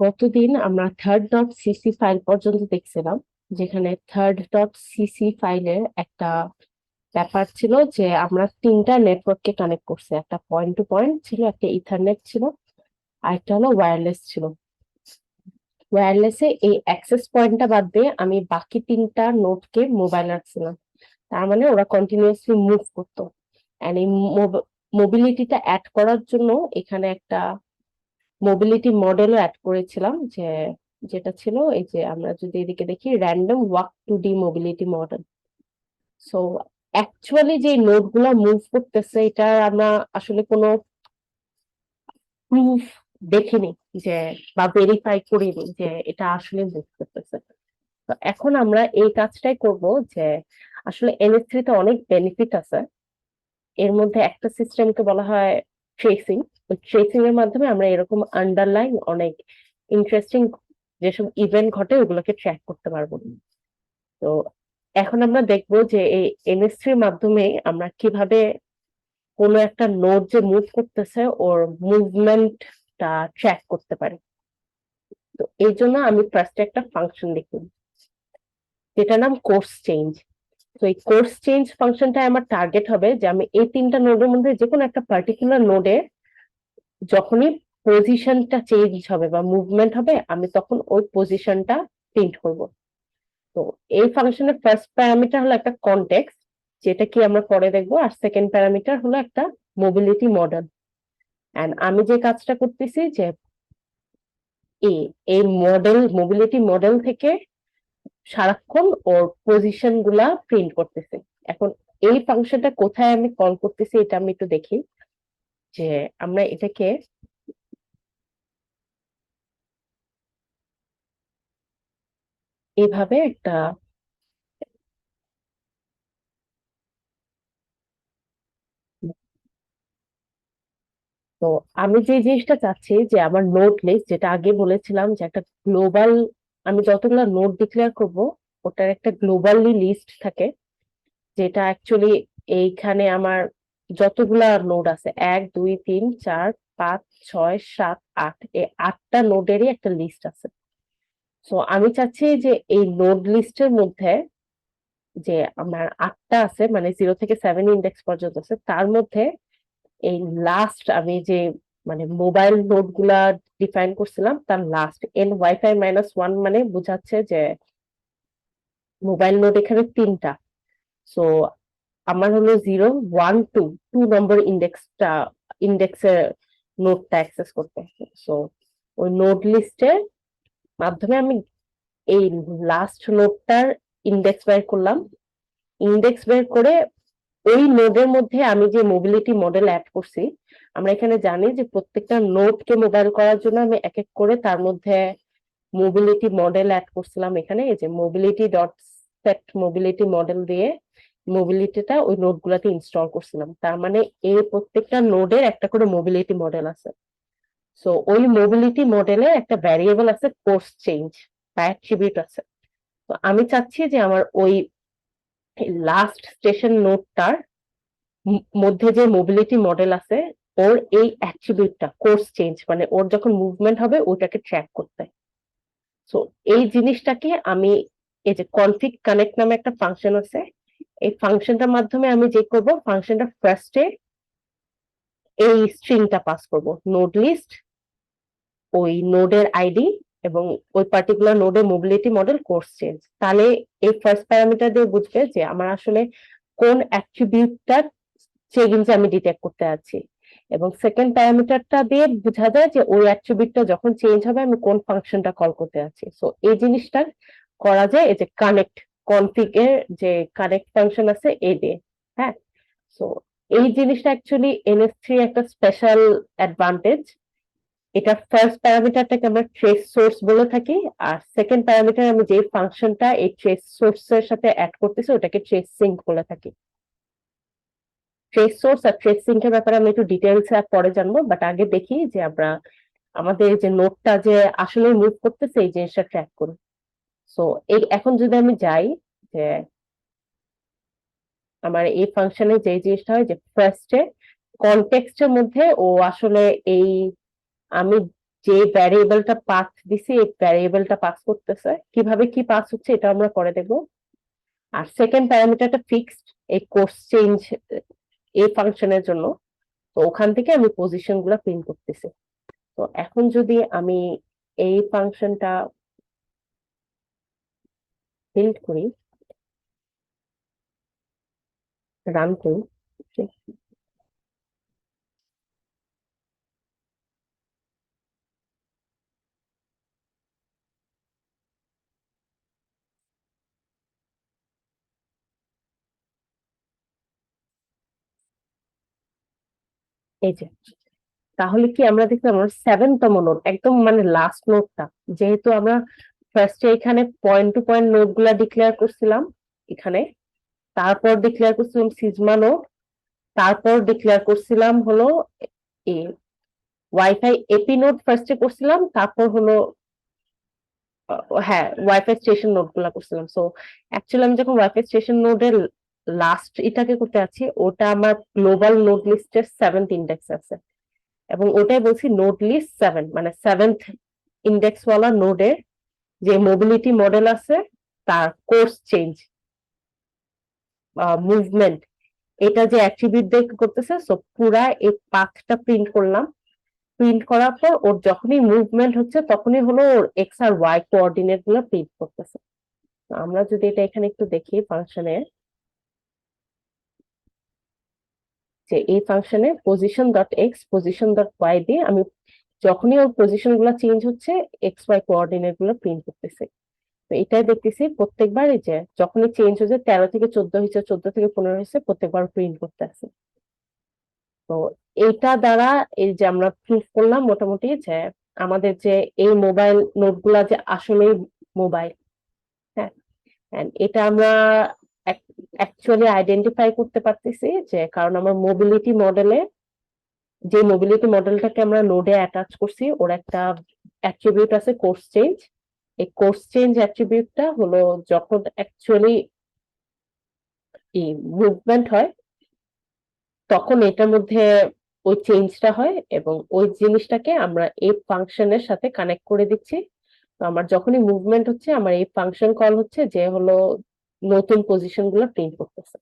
গতদিন আমরা third dot CC file পর্যন্ত দেখছিলাম, যেখানে থার্ড ডট সিসি ফাইলের একটা ব্যাপার ছিল যে আমরা তিনটা নেটওয়ার্ককে কানেক্ট করছি। একটা পয়েন্ট টু পয়েন্ট ছিল, একটা ইথারনেট ছিল, আর একটা হলো ওয়্যারলেস ছিল। ওয়্যারলেসে এই অ্যাক্সেস পয়েন্টটা বাদ দিয়ে আমি বাকি তিনটা নোডকে মোবাইল রাখছিলাম। তার মানে ওরা কন্টিনিউয়াসলি মুভ করতো। এন্ড এই মোবিলিটিটা অ্যাড করার জন্য এখানে একটা মোবিলিটি মডেলও অ্যাড করেছিলাম, যেটা ছিল এই যে আমরা যদি এদিকে দেখি random walk two D mobility model. So actually যে নোড গুলা মুভ করতেছে এটা আমরা আসলে কোনো প্রুফ দেখিনি, যে বা ভেরিফাই করিনি যে এটা আসলে মুভ করতেছে। তো এখন আমরা এই কাজটাই করব, যে আসলে এনএস3 তে অনেক বেনিফিট আছে। এর মধ্যে একটা সিস্টেমকে বলা হয় ট্রেসিং। ওই ট্রেসিং এর মাধ্যমে আমরা এরকম আন্ডারলাইন অনেক ইন্টারেস্টিং যেসব ইভেন্ট ঘটে ওগুলোকে ট্র্যাক করতে পারবো। তো এখন আমরা দেখবো যে এই এনএস3 এর মাধ্যমে আমরা কিভাবে কোনো একটা নোড যে মুভ করতেছে ওর মুভমেন্টটা ট্র্যাক করতে পারি। তো এই জন্য আমি ফার্স্টে একটা ফাংশন লিখি, যেটার নাম কোর্স চেঞ্জ। তো এই কোর্স চেঞ্জ ফাংশনটা আমার টার্গেট হবে যে আমি এই তিনটা নোডের মধ্যে যে কোনো একটা পার্টিকুলার নোডে যখনই পজিশনটা চেঞ্জ হবে বা মুভমেন্ট হবে আমি তখন ওই পজিশনটা প্রিন্ট করব। তো এই ফাংশনের ফার্স্ট প্যারামিটার হলো একটা কনটেক্সট, যেটা কি আমরা পরে দেখবো, আর সেকেন্ড প্যারামিটার হলো একটা মোবিলিটি মডেল। এন্ড আমি যে কাজটা করতেছি যে এই মডেল মোবিলিটি মডেল থেকে সারাক্ষণ ওর পজিশন গুলা প্রিন্ট করতেছি। এখন এই ফাংশনটা কোথায় আমি কল করতেছি এটা আমি একটু দেখি, যে আমরা এটাকে এইভাবে একটা, তো আমি যে জিনিসটা চাচ্ছি যে আমার নোড লিস্ট, যেটা আগে বলেছিলাম যে একটা গ্লোবাল, আমি যতগুলো নোড ডিক্লেয়ার করব ওটার একটা গ্লোবালি লিস্ট থাকে, যেটা অ্যাকচুয়ালি এইখানে আমার যতগুলা নোড আছে 1 2 3 4 5 6 7 8, এই 8টা নোডেরই একটা লিস্ট আছে। তো আমি চাচ্ছি যে এই নোড লিস্টের মধ্যে যে আমার 8টা আছে, মানে 0 থেকে 7 ইন্ডেক্স পর্যন্ত আছে, তার মধ্যে এই লাস্ট আমি যে মানে মোবাইল নোড গুলা ডিফাইন করছিলাম তার লাস্ট এন ওয়াইফাই -1 মানে বোঝাচ্ছে যে মোবাইল নোড এখানে তিনটা। সো আমার হলো 0 1 2 নম্বর ইন্ডেক্সের নোডটা অ্যাক্সেস করতে। সো ওই নোড লিস্টের মাধ্যমে আমি এই লাস্ট নোডটার ইন্ডেক্স বের করলাম। ইন্ডেক্স বের করে ওই নোডের মধ্যে আমি যে মোবিলিটি মডেল অ্যাড করছি, আমরা এখানে জানি যে প্রত্যেকটা নোডকে মোবাইল করার জন্য আমি এক এক করে তার মধ্যে মোবিলিটি মডেল অ্যাড করছিলাম। এখানে এই যে mobility dot set mobility model দিয়ে মোবিলিটিটা ওই নোড গুলাতে ইনস্টল করছিলাম। তার মানে এই প্রত্যেকটা নোডের একটা করে মোবিলিটি মডেল আছে। সো ওই মোবিলিটি মডেলে একটা ভ্যারিয়েবল আছে কোর্স চেঞ্জ বা অ্যাট্রিবিউট আছে। তো আমি চাচ্ছি যে আমার ওই লাস্ট স্টেশন নোডটার মধ্যে যে মোবিলিটি মডেল আছে ওর এই অ্যাট্রিবিউটটা কোর্স চেঞ্জ, মানে ওর যখন মুভমেন্ট হবে ওটাকে ট্র্যাক করতে। সো এই জিনিসটাকে আমি এই যে কনফিগ কানেক্ট নামে একটা ফাংশন আছে, এই ফাংশনটার মাধ্যমে আমি যে করব, ফাংশনটা ফার্স্টে এই স্ট্রিংটা পাস করব, নোড লিস্ট, ওই নোডের আইডি এবং ওই পার্টিকুলার নোডের মোবিলিটি মডেল কোর্স চেঞ্জ। তাহলে এই ফার্স্ট প্যারামিটার দিয়ে বুঝবে যে আমার আসলে কোন অ্যাট্রিবিউটটা চেঞ্জ আমি ডিটেক্ট করতে আছি, এবং সেকেন্ড প্যারামিটারটা দিয়ে বোঝা যায় যে ওই অ্যাট্রিবিউটটা যখন চেঞ্জ হবে আমি কোন ফাংশনটা কল করতে আছি। সো এই জিনিসটা করা যায় এই যে কানেক্ট কনফিগ এর যে কানেক্ট ফাংশন আছে এই দিয়ে। হ্যাঁ, সো এই জিনিসটা অ্যাকচুয়ালি এনএস3 একটা স্পেশাল অ্যাডভান্টেজ। এটা ফার্স্ট প্যারামিটারটাকে আমরা ট্রেস সোর্স বলে থাকি, আর সেকেন্ড প্যারামিটার আমি যে ফাংশনটা এই ট্রেস সোর্সের সাথে অ্যাড করতেছি ওটাকে ট্রেস সিঙ্ক বলে থাকি। ট্রেস সোর্স আর ট্রেস সিঙ্ক এর ব্যাপারে আমি একটু ডিটেলস পরে জানবো, বাট আগে দেখি যে আমরা আমাদের যে নোটটা যে আসলে মুভ করতেছে এই জিনিসটা ট্র্যাক করি। সো এই এখন যদি আমি যাই যে আমার এই ফাংশনে যে জিনিসটা হয় যে ফার্স্টে কনটেক্সটের মধ্যে ও আসলে এই আমি যে ভ্যারিয়েবলটা পাস দিছি এই ভ্যারিয়েবলটা পাস করতেছে, কিভাবে কি পাস হচ্ছে এটা আমরা পরে দেখবো। আর সেকেন্ড প্যারামিটারটা ফিক্সড, এই কোর্স চেঞ্জ এই ফাংশনের জন্য। তো ওখান থেকে আমি পজিশন গুলা প্রিন্ট করতেছি। তো এখন যদি আমি এই ফাংশনটা বিল্ড করি, রান করি, এই যে তাহলে কি আমরা দেখলাম আমার 7তম নোড, একদম মানে লাস্ট নোডটা, যেহেতু আমরা ফার্স্টে এখানে পয়েন্ট টু পয়েন্ট নোড গুলা ডিক্লেয়ার করছিলাম এখানে, তারপর ডিক্লেয়ার করছিলাম সিজমা নোড, তারপর ডিক্লেয়ার করছিলাম হলো ওয়াইফাই এপি নোড ফার্স্টে করছিলাম, তারপর হলো হ্যাঁ ওয়াইফাই স্টেশন নোড গুলা করছিলাম। সো অ্যাকচুয়ালি আমি যখন ওয়াইফাই স্টেশন নোডের লাস্ট এটাকে করতে আছি, ওটা আমার গ্লোবাল নোড লিস্টের 7th ইন্ডেক্স আছে, এবং ওটাই বলছি নোড লিস্ট 7, মানে 7th ইন্ডেক্স ওয়ালা নোডের যে মোবিলিটি মডেল আছে তার কোর্স চেঞ্জ মুভমেন্ট, এটা যে অ্যাট্রিবিউট দিয়ে করতেছে। সো পুরা এই পাথটা প্রিন্ট করলাম, প্রিন্ট করার পর ওর যখনই মুভমেন্ট হচ্ছে তখনই হলো ওর এক্স আর ওয়াই কোঅর্ডিনেট গুলো প্রিন্ট করতেছে। তো আমরা যদি এটা এখানে একটু দেখি ফাংশনে, যে এই ফাংশনে position dot x position dot y দিয়ে আমি যখনই ওর পজিশন গুলো চেঞ্জ হচ্ছে এক্স ওয়াই কোঅর্ডিনেট গুলো প্রিন্ট করতেছে। তো এটাই দেখতেছি প্রত্যেকবার, এই যে যখনই চেঞ্জ হচ্ছে 13 থেকে 14 হয়েছে, 14 থেকে 15 হয়েছে, প্রত্যেকবার প্রিন্ট করতে আছে। তো এইটা দ্বারা এই যে আমরা প্রুফ করলাম মোটামুটি যে আমাদের যে এই মোবাইল নোট গুলা যে আসলে মোবাইল, হ্যাঁ, and এটা আমরা অ্যাকচুয়ালি আইডেন্টিফাই করতে পারতেছি যে কারণ আমার মোবিলিটি মডেলে, যে মোবিলিটি মডেলটাকে আমরা নোডে অ্যাটাচ করছি, ওর একটা অ্যাট্রিবিউট আছে কোর্স চেঞ্জ। এই কোর্স চেঞ্জ অ্যাট্রিবিউটটা হলো যখন অ্যাকচুয়ালি মুভমেন্ট হয় তখন এটার মধ্যে ওই চেঞ্জটা হয়, এবং ওই জিনিসটাকে আমরা এই ফাংশনের সাথে কানেক্ট করে দিচ্ছি। তো আমার যখনই মুভমেন্ট হচ্ছে আমার এই ফাংশন কল হচ্ছে, যে হলো নতুন পজিশন গুলো প্রিন্ট করতেছে।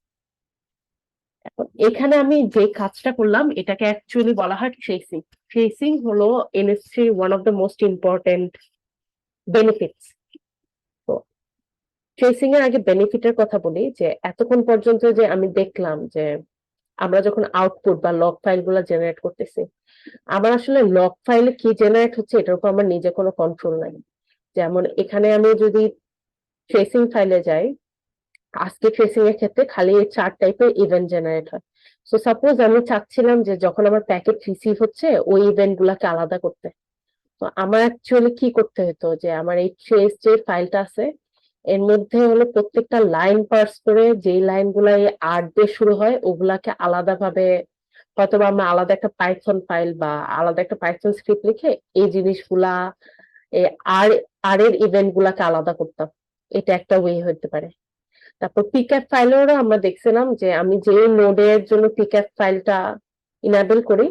এখন এখানে আমি যে কাজটা করলাম এটাকে অ্যাকচুয়ালি বলা হয় ট্রেসিং। ট্রেসিং হলো NSC one of the most important benefits. তো ট্রেসিং এর আগে বেনিফিটের কথা বলি, যে এতক্ষণ পর্যন্ত যে আমি দেখলাম যে আমরা যখন আউটপুট বা লগ ফাইল গুলা জেনারেট করতেছি, আমার আসলে লগ ফাইলে কি জেনারেট হচ্ছে এটার উপর আমার নিজে কোনো কন্ট্রোল নাই। যেমন এখানে আমি যদি ট্রেসিং ফাইলে যাই, আজকে ট্রেসিং এর ক্ষেত্রে খালি 4 টাইপের ইভেন্ট জেনারেট হয়। সো সাপোজ আমি চাচ্ছিলাম যে যখন আমার প্যাকেট রিসিভ হচ্ছে ওই ইভেন্ট গুলাকে আলাদা করতে, তো আমার অ্যাকচুয়ালি কি করতে হতো, যে আমার এই ট্রেস যে ফাইলটা আছে এর মধ্যে হলো প্রত্যেকটা লাইন পার্স করে, যে লাইন গুলা এই আর দিয়ে শুরু হয় ওগুলাকে আলাদা ভাবে, হয়তো আমরা আলাদা একটা পাইথন ফাইল বা আলাদা একটা পাইথন স্ক্রিপ্ট লিখে এই জিনিসগুলা আর আর এর ইভেন্ট গুলাকে আলাদা করতাম। এটা একটা ওয়ে হতে পারে। তারপর পিকআপ ফাইলেরও আমরা দেখছিলাম যে আমি যে নোডের জন্য পিকআপ ফাইলটা ইনেবল করি,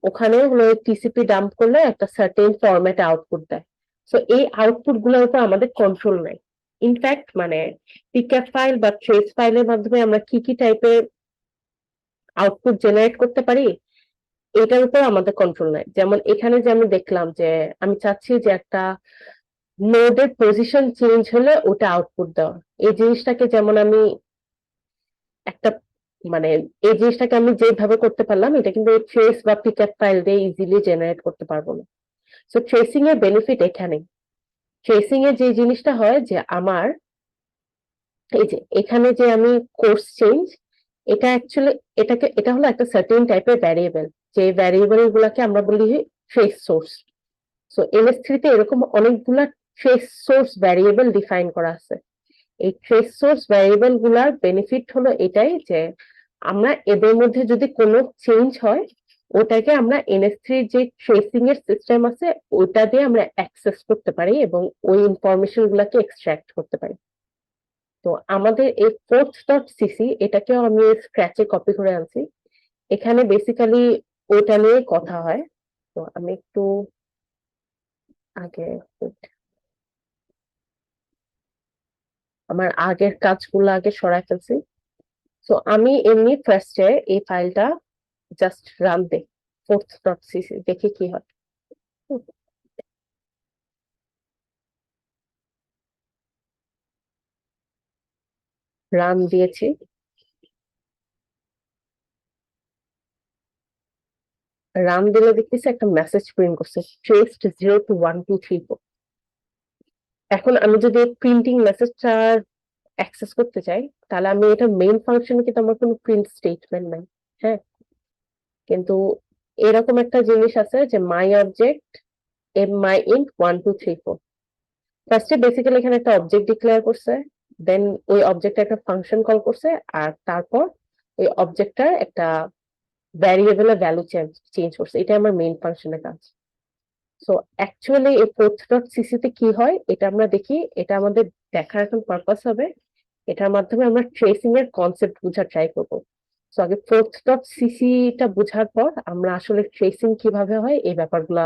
ওখানে হলো টিসিপি ডাম্প করলে একটা সার্টেন ফরম্যাটে আউটপুট দেয়। সো এই আউটপুট গুলোর উপর আমাদের কন্ট্রোল নাই। ইনফ্যাক্ট মানে পিকআপ ফাইল বা ট্রেস ফাইলের মাধ্যমে আমরা কি কি টাইপের আউটপুট জেনারেট করতে পারি এটার উপর আমাদের কন্ট্রোল নাই। যেমন এখানে যে আমি দেখলাম যে আমি চাচ্ছি যে একটা নোডের পজিশন চেঞ্জ হলে ওটা আউটপুট দেওয়া, এই জিনিসটাকে যেমন আমি একটা মানে এই জিনিসটাকে আমি যেভাবে করতে পারলাম এটা কিন্তু ট্রেস বা পিকআপ ফাইল দিয়ে ইজিলি জেনারেট করতে পারবো না। সো ট্রেসিং এর বেনিফিট এখানে, ট্রেসিং এর যে জিনিসটা হয় যে আমার এই যে এখানে যে আমি কোর্স চেঞ্জ, এটা অ্যাকচুয়ালি এটা হলো একটা সার্টেন টাইপের ভ্যারিয়েবল, যে ভ্যারিয়েবল গুলাকে আমরা বলি ট্রেস সোর্স। সো এলএস3 তে এরকম অনেকগুলা ট্রেস সোর্স ভ্যারিয়েবল ডিফাইন করা আছে। এই ট্রেস সোর্স ভ্যারিয়েবল গুলার বেনিফিট হলো এটাই যে আমরা এদের মধ্যে যদি কোনো চেঞ্জ হয় ওটাকে আমরা এনএস3 যে ট্রেসিং এর সিস্টেম আছে ওটা দিয়ে আমরা অ্যাক্সেস করতে পারি এবং ওই ইনফরমেশন গুলাকে এক্সট্রাক্ট করতে পারি। তো আমাদের এই ফোর্থ ডট সিসি এটাকেও আমি স্ক্র্যাচে কপি করে আনছি, এখানে বেসিক্যালি ওটা নিয়ে কথা হয়। তো আমি একটু আগে আমার আগের কাজগুলো আগে সরাই ফেলছি। তো আমি এমনি ফার্স্টে এই ফাইলটা জাস্ট রান দেই, fourth.cc, দেখি কি হয়। রান দিয়েছি, রান দিলে দেখতেছি একটা মেসেজ প্রিন্ট করছে, ট্রেসড 0 to 1 2 3 4। এখন আমি যদি প্রিন্টিং মেসেজটা অ্যাক্সেস করতে চাই, তাহলে আমি এটা মেইন ফাংশনে, কিন্তু আমার কোনো প্রিন্ট স্টেটমেন্ট নাই। হ্যাঁ, কিন্তু এরকম একটা জিনিস আছে যে my object m my int 1 2 3 4। ফার্স্টে বেসিক্যালি এখানে একটা অবজেক্ট ডিক্লেয়ার করছে, দেন ওই অবজেক্টে একটা ফাংশন কল করছে, আর তারপর ওই অবজেক্টটার একটা ভ্যারিয়েবলের ভ্যালু চেঞ্জ করছে। এটা আমার মেইন ফাংশনের কাজ। সো অ্যাকচুয়ালি এই fourth.cc তে কি হয় এটা আমরা দেখি। এটা আমাদের দেখার এখন পারপাস হবে, এটার মাধ্যমে আমরা ট্রেসিং এর কনসেপ্ট বোঝার ট্রাই করবো। সো আগে fourth.cc টা বোঝার পর আমরা আসলে ট্রেসিং কিভাবে হয় এই ব্যাপারগুলা,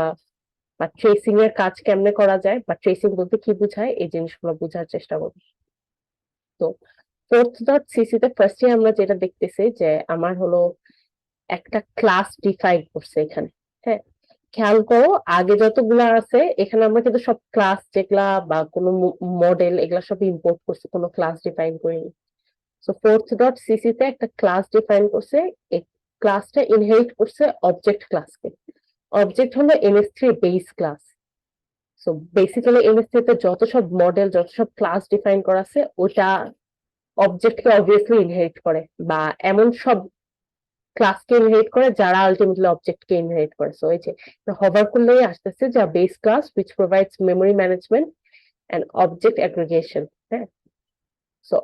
বা ট্রেসিং এর কাজ কেমনে করা যায়, বা ট্রেসিং বলতে কি বোঝায়, এই জিনিসগুলো বোঝার চেষ্টা করবো। তো fourth.cc তে ফার্স্টে আমরা যেটা দেখতেছি যে আমার হলো একটা ক্লাস ডিফাইন করছে এখানে। হ্যাঁ, খেয়াল করো আগে যতগুলা আছে এখানে আমরা কিন্তু সব ক্লাস যেগুলা বা কোনো মডেল এগুলা সব ইম্পোর্ট করছি, কোনো ক্লাস ডিফাইন করিনি। সো fourth.cc তে একটা ক্লাস ডিফাইন করছে, এই ক্লাসটা ইনহেরিট করছে অবজেক্ট ক্লাসকে। অবজেক্ট হলো এমএস3 বেস ক্লাস। সো বেসিক্যালি এমএস3 তে যত সব মডেল, যত সব ক্লাস ডিফাইন করা আছে ওটা অবজেক্টকে অবভিয়াসলি ইনহেরিট করে, বা এমন সব ক্লাসকে ইনহেরিট করে যারা আলটিমেটলি অবজেক্টকে ইনহেরিট করে। সো এই যে হভার করলেই আসতেছে যা base class which provides memory management and object aggregation। হ্যাঁ, সো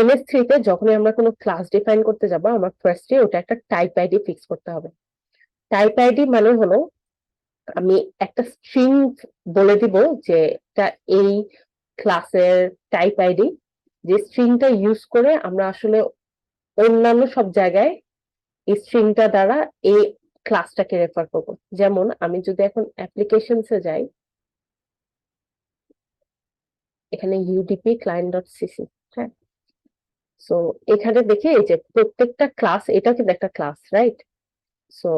এমএস3 তে যখনই আমরা কোনো ক্লাস ডিফাইন করতে যাব, আমার ফার্স্টে ওটা একটা টাইপ আইডি ফিক্স করতে হবে। টাইপ আইডি মানে হলো আমি একটা স্ট্রিং বলে দিব যে এটা এই ক্লাসের টাইপ আইডি, যে স্ট্রিংটা ইউজ করে আমরা আসলে অন্যান্য সব জায়গায় এই স্ট্রিংটা দ্বারা এই ক্লাসটাকে রেফার করব। যেমন আমি যদি এখন অ্যাপ্লিকেশনসে যাই, এখানে ইউডিপি ক্লায়েন্ট ডট সিসি। হ্যাঁ, সো এখানে দেখি এই যে প্রত্যেকটা ক্লাস, এটা কিন্তু একটা class, right? So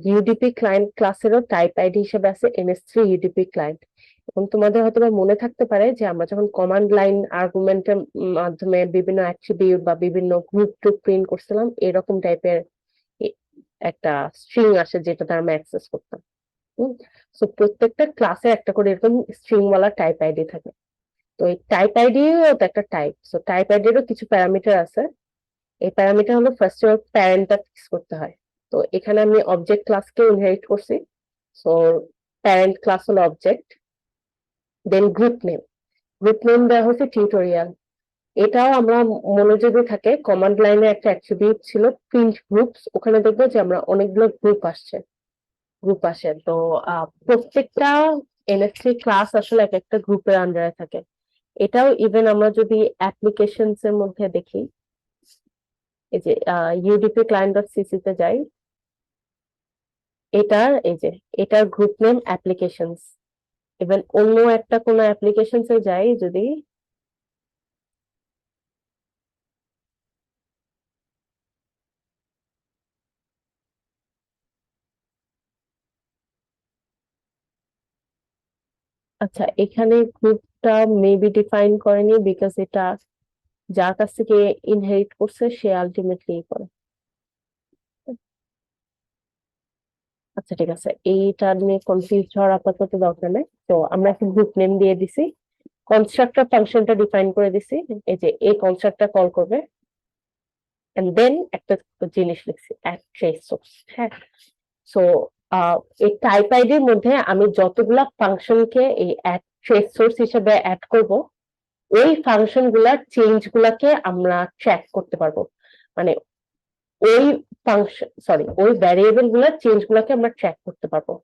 UDP client ক্লাসেরও টাইপ আইডি হিসেবে আছে এনএস3 ইউডিপি ক্লায়েন্ট। এবং তোমাদের হয়তো মনে থাকতে পারে যে আমরা যখন কমান্ড লাইন আর্গুমেন্টের মাধ্যমে বিভিন্ন অ্যাট্রিবিউট বা বিভিন্ন গ্রুপ টুপ প্রিন্ট করছিলাম, এরকম টাইপের একটা স্ট্রিং আসে যেটা দ্বারা আমরা অ্যাক্সেস করতাম। সো প্রত্যেকটা ক্লাসে একটা করে এরকম স্ট্রিং ওয়ালা টাইপ আইডি থাকে। তো এই টাইপ আইডিও তো একটা টাইপ। সো টাইপ আইডিরও কিছু প্যারামিটার আছে। এই প্যারামিটার হলো ফার্স্টে ওর প্যারেন্টটা ফিক্স করতে হয়। তো এখানে আমি অবজেক্ট ক্লাসকে ইনহেরিট করছি। সো প্যারেন্ট ক্লাস হলো অবজেক্ট, দেন গ্রুপ নেম। গ্রুপ নেম দেওয়া হচ্ছে টিউটোরিয়াল। এটাও আমরা মনোযোগী থাকে, কমান্ড লাইনে একটা অ্যাট্রিবিউট ছিল প্রিন্ট গ্রুপস, ওখানে দেখবো যে আমরা অনেকগুলো গ্রুপ আসে। তো প্রত্যেকটা এনএস3 ক্লাস আসলে এক একটা গ্রুপের আন্ডারে থাকে। এটাও ইভেন আমরা যদি অ্যাপ্লিকেশনস এর মধ্যে দেখি, এই যে ইউডিপি ক্লায়েন্ট ডট সিসি তে যাই, এটার এই যে এটার গ্রুপ নেম অ্যাপ্লিকেশনস। ইভেন অন্য একটা কোনো অ্যাপ্লিকেশনস এ যাই যদি, আচ্ছা এখানে গ্রুপটা মেবি ডিফাইন করেনি, বিকজ এটা যার কাছ থেকে ইনহেরিট করছে সে আলটিমেটলি করে। আচ্ছা ঠিক আছে, এইটা নিয়ে কনফিউজ হওয়ার আপাতত দরকার নেই। তো আমরা একটা গ্রুপ নেম দিয়ে দিছি, কনস্ট্রাক্টর ফাংশনটা ডিফাইন করে দিছি, এই যে এই কনস্ট্রাক্টর কল করবে, এন্ড দেন একটা জিনিস লিখছি অ্যাড ট্রেস সোর্স। হ্যাঁ, সো এই টাইপ আইডির মধ্যে আমি যতগুলা ফাংশনকে এই অ্যাড ট্রেস সোর্স হিসেবে অ্যাড করব, ওই ফাংশন গুলার চেঞ্জ গুলাকে আমরা ট্র্যাক করতে পারবো। মানে ওই ফাংশন, সরি, ওই ভ্যারিয়েবল গুলার চেঞ্জ গুলাকে আমরা ট্র্যাক করতে পারবো।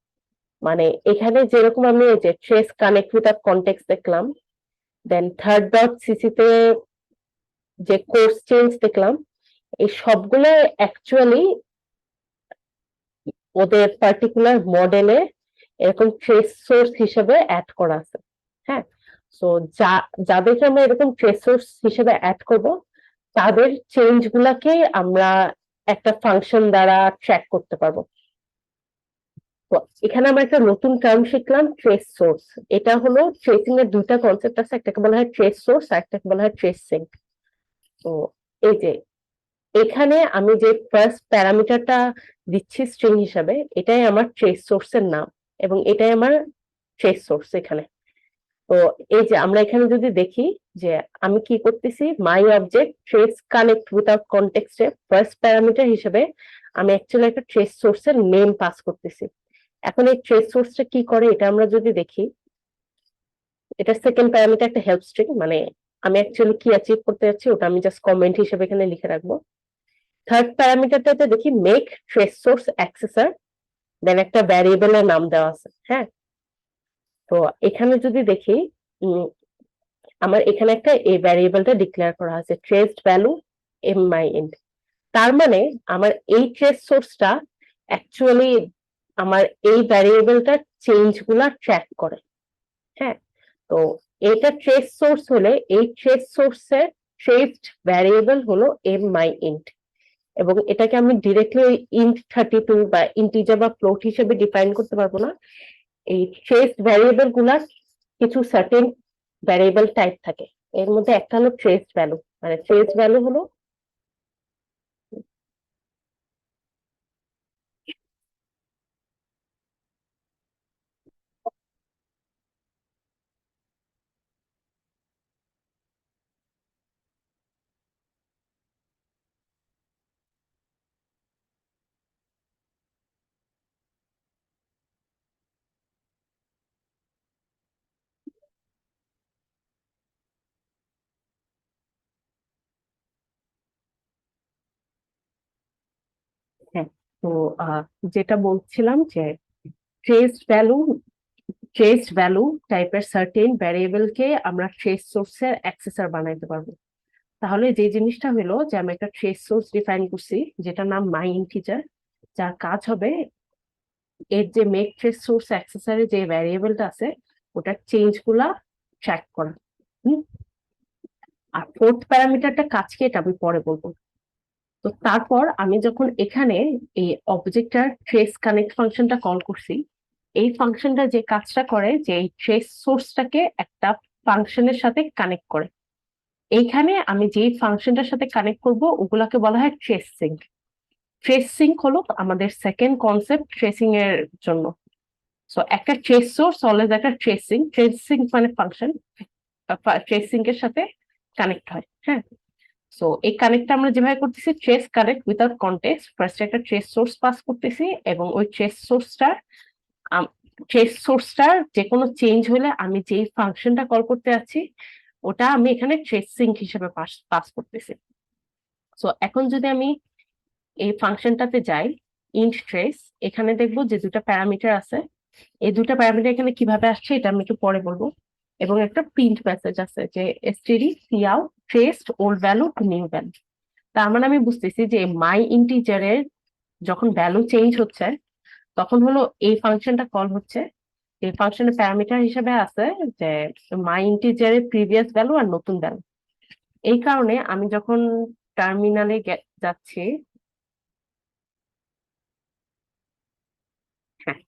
মানে এখানে যেরকম আমি এই যে ট্রেস কানেক্ট উইথ কনটেক্সট দেখলাম, দেন থার্ড.সিসি তে যে কোর্স চেঞ্জ দেখলাম, এই সবগুলো অ্যাকচুয়ালি ওদের পার্টিকুলার মডেলে এরকম ট্রেস সোর্স হিসেবে অ্যাড করা আছে। হ্যাঁ, সো যাদেরকে আমরা এরকম ট্রেস সোর্স হিসেবে অ্যাড করব, তাদের চেঞ্জ গুলাকে আমরা একটা ফাংশন দ্বারা ট্র্যাক করতে পারবো। তো এখানে আমরা একটা নতুন টার্ম শিখলাম, ট্রেস সোর্স। এটা হলো ট্রেসিং এর দুইটা কনসেপ্ট আছে, একটাকে বলা হয় ট্রেস সোর্স আর একটাকে বলা হয় ট্রেস সিঙ্ক। তো এই যে এখানে আমি যে ফার্স্ট প্যারামিটারটা দিচ্ছি স্ট্রিং হিসাবে, এটাই আমার ট্রেস সোর্সের নাম এবং এটাই আমার ট্রেস সোর্স এখানে। তো এই যে আমরা এখানে যদি দেখি যে আমি কি করতেছি, my object trace connect without কনটেক্সটে ফার্স্ট প্যারামিটার হিসেবে আমি অ্যাকচুয়ালি একটা ট্রেস সোর্সের নেম পাস করতেছি। এখন এই ট্রেস সোর্সটা কি করে এটা আমরা যদি দেখি, এটা সেকেন্ড প্যারামিটার একটা হেল্প স্ট্রিং, মানে আমি অ্যাকচুয়ালি কি অ্যাচিভ করতে যাচ্ছি ওটা আমি জাস্ট কমেন্ট হিসেবে এখানে লিখে রাখবো। থার্ড প্যারামিটারটাতে দেখি মেক ট্রেস সোর্স অ্যাক্সেসর, দেন একটা ভ্যারিয়েবলের নাম দেওয়া আছে। হ্যাঁ, তো এখানে যদি দেখি আমার এখানে একটা এই ভ্যারিয়েবলটা ডিক্লেয়ার করা আছে traced value M my int. তার মানে আমার এই ট্রেস সোর্সটা অ্যাকচুয়ালি আমার এই ভ্যারিয়েবলটার চেঞ্জ গুলা ট্র্যাক করে। হ্যাঁ, তো এটা ট্রেস সোর্স হলে এই ট্রেস সোর্সের ট্রেসড ভ্যারিয়েবল হলো এম মাই ইন্ট, এবং এটাকে আমি ডিরেক্টলি ওই ইন্ট 32 বা ইন্টিজার বা ফ্লোট হিসেবে ডিফাইন করতে পারবো না। এই ট্রেসড ভ্যারিয়েবল গুলার কিছু সার্টেন ভ্যারিয়েবল টাইপ থাকে, এর মধ্যে একটা হলো ট্রেসড ভ্যালু, মানে ট্রেসড ভ্যালু হলো হ্যাঁ। তো আহ, যেটা বলছিলাম যে ট্রেসড ভ্যালু ট্রেসড ভ্যালু টাইপের সার্টেন ভ্যারিয়েবলকে আমরা ট্রেস সোর্সের অ্যাক্সেসর বানাইতে পারবো। তাহলে যে জিনিসটা হলো যে আমি একটা ট্রেস সোর্স ডিফাইন করছি যেটার নাম মাই ইন্টিজার, যার কাজ হবে এর যে মেক ট্রেস সোর্স অ্যাক্সেসরে যে ভ্যারিয়েবলটা আছে ওটার চেঞ্জ গুলা ট্র্যাক করা। হুম, আর ফোর্থ প্যারামিটারটা কাজ কি এটা আমি পরে বলবো। তো তারপর আমি যখন এখানে এই অবজেক্টটার ট্রেস কানেক্ট ফাংশনটা কল করছি, এই ফাংশনটা যে কাজটা করে যে এই ট্রেস সোর্সটাকে একটা ফাংশনের সাথে কানেক্ট করে। এইখানে আমি যেই ফাংশনটার সাথে কানেক্ট করব ওগুলাকে বলা হয় ট্রেস সিঙ্ক। ট্রেস সিঙ্ক হলো আমাদের সেকেন্ড কনসেপ্ট ট্রেসিং এর জন্য। সো একটা ট্রেস সোর্স অলওয়েজ একটা ট্রেসিং মানে ফাংশন ট্রেসিং এর সাথে কানেক্ট হয়। হ্যাঁ, সো এই কানেক্টটা আমরা যেভাবে করতেছি ট্রেস কানেক্ট উইথাউট কন্টেক্সট, ফার্স্টে একটা ট্রেস সোর্স পাস করতেছি এবং ওই ট্রেস সোর্সটার যে কোনো চেঞ্জ হলে আমি যেই ফাংশনটা কল করতে যাচ্ছি ওটা আমি এখানে ট্রেসিং হিসেবে পাস করতেছি। সো এখন যদি আমি এই ফাংশনটাতে যাই ইন্ট ট্রেস, এখানে দেখবো যে দুটা প্যারামিটার আছে। এই দুটা প্যারামিটার এখানে কিভাবে আসছে এটা আমি একটু পরে বলবো, এবং একটা প্রিন্ট মেসেজ আছে যে std cout traced old value two new value. তার মানে আমি বুঝতেছি যে মাই ইন্টিজারের যখন ভ্যালু চেঞ্জ হচ্ছে তখন হলো এই ফাংশনটা কল হচ্ছে। এই ফাংশনের প্যারামিটার হিসেবে আছে যে মাই ইন্টিজারের প্রিভিয়াস ভ্যালু আর নতুন ভ্যালু। এই কারণে আমি যখন টার্মিনালে যাচ্ছি, হ্যাঁ,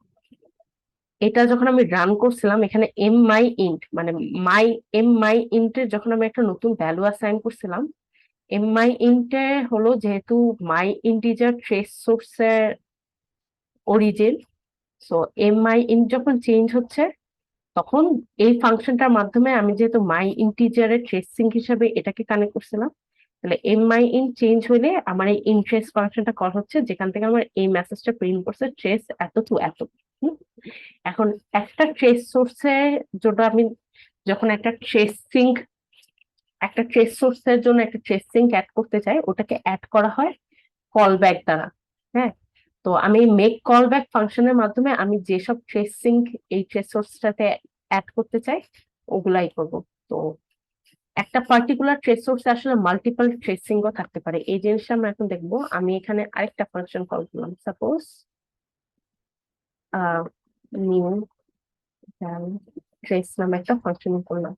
এটা যখন আমি রান করছিলাম এখানে এম মাই ইন্ট মানে মাই এম মাই ইন্টের যখন আমি একটা নতুন ভ্যালু অ্যাসাইন করছিলাম, এম মাই ইন্টে হলো যেহেতু মাই ইন্টিজার ট্রেস সোর্সের origin, so M my int যখন চেঞ্জ হচ্ছে তখন এই ফাংশনটার মাধ্যমে আমি যেহেতু মাই ইন্টিজারের ট্রেসিং হিসাবে এটাকে কানেক্ট করছিলাম, তাহলে এম মাই ইন্ট চেঞ্জ হলে আমার এই ইন্ট্রেস ফাংশনটা কল হচ্ছে যেখান থেকে আমার এই মেসেজটা প্রিন্ট করছে ট্রেস এত টু এত। হুম, এখন একটা ট্রেস সোর্সে জন্য আমি যখন একটা ট্রেস সোর্সের জন্য একটা ট্রেস সিঙ্ক অ্যাড করতে চাই ওটাকে অ্যাড করা হয় কল ব্যাক দ্বারা। হ্যাঁ, তো আমি মেক কল ব্যাক ফাংশনের মাধ্যমে আমি যেসব ট্রেস সিঙ্ক এই ট্রেস সোর্সটাতে অ্যাড করতে চাই ওগুলাই করব। তো একটা পার্টিকুলার ট্রেস সোর্সে আসলে মাল্টিপল ট্রেস সিঙ্কও থাকতে পারে, এই জিনিসটা আমরা এখন দেখবো। আমি এখানে আরেকটা ফাংশন কল করলাম, সাপোজ নিউ ভ্যাল ট্রেস নামে একটা ফাংশন করলাম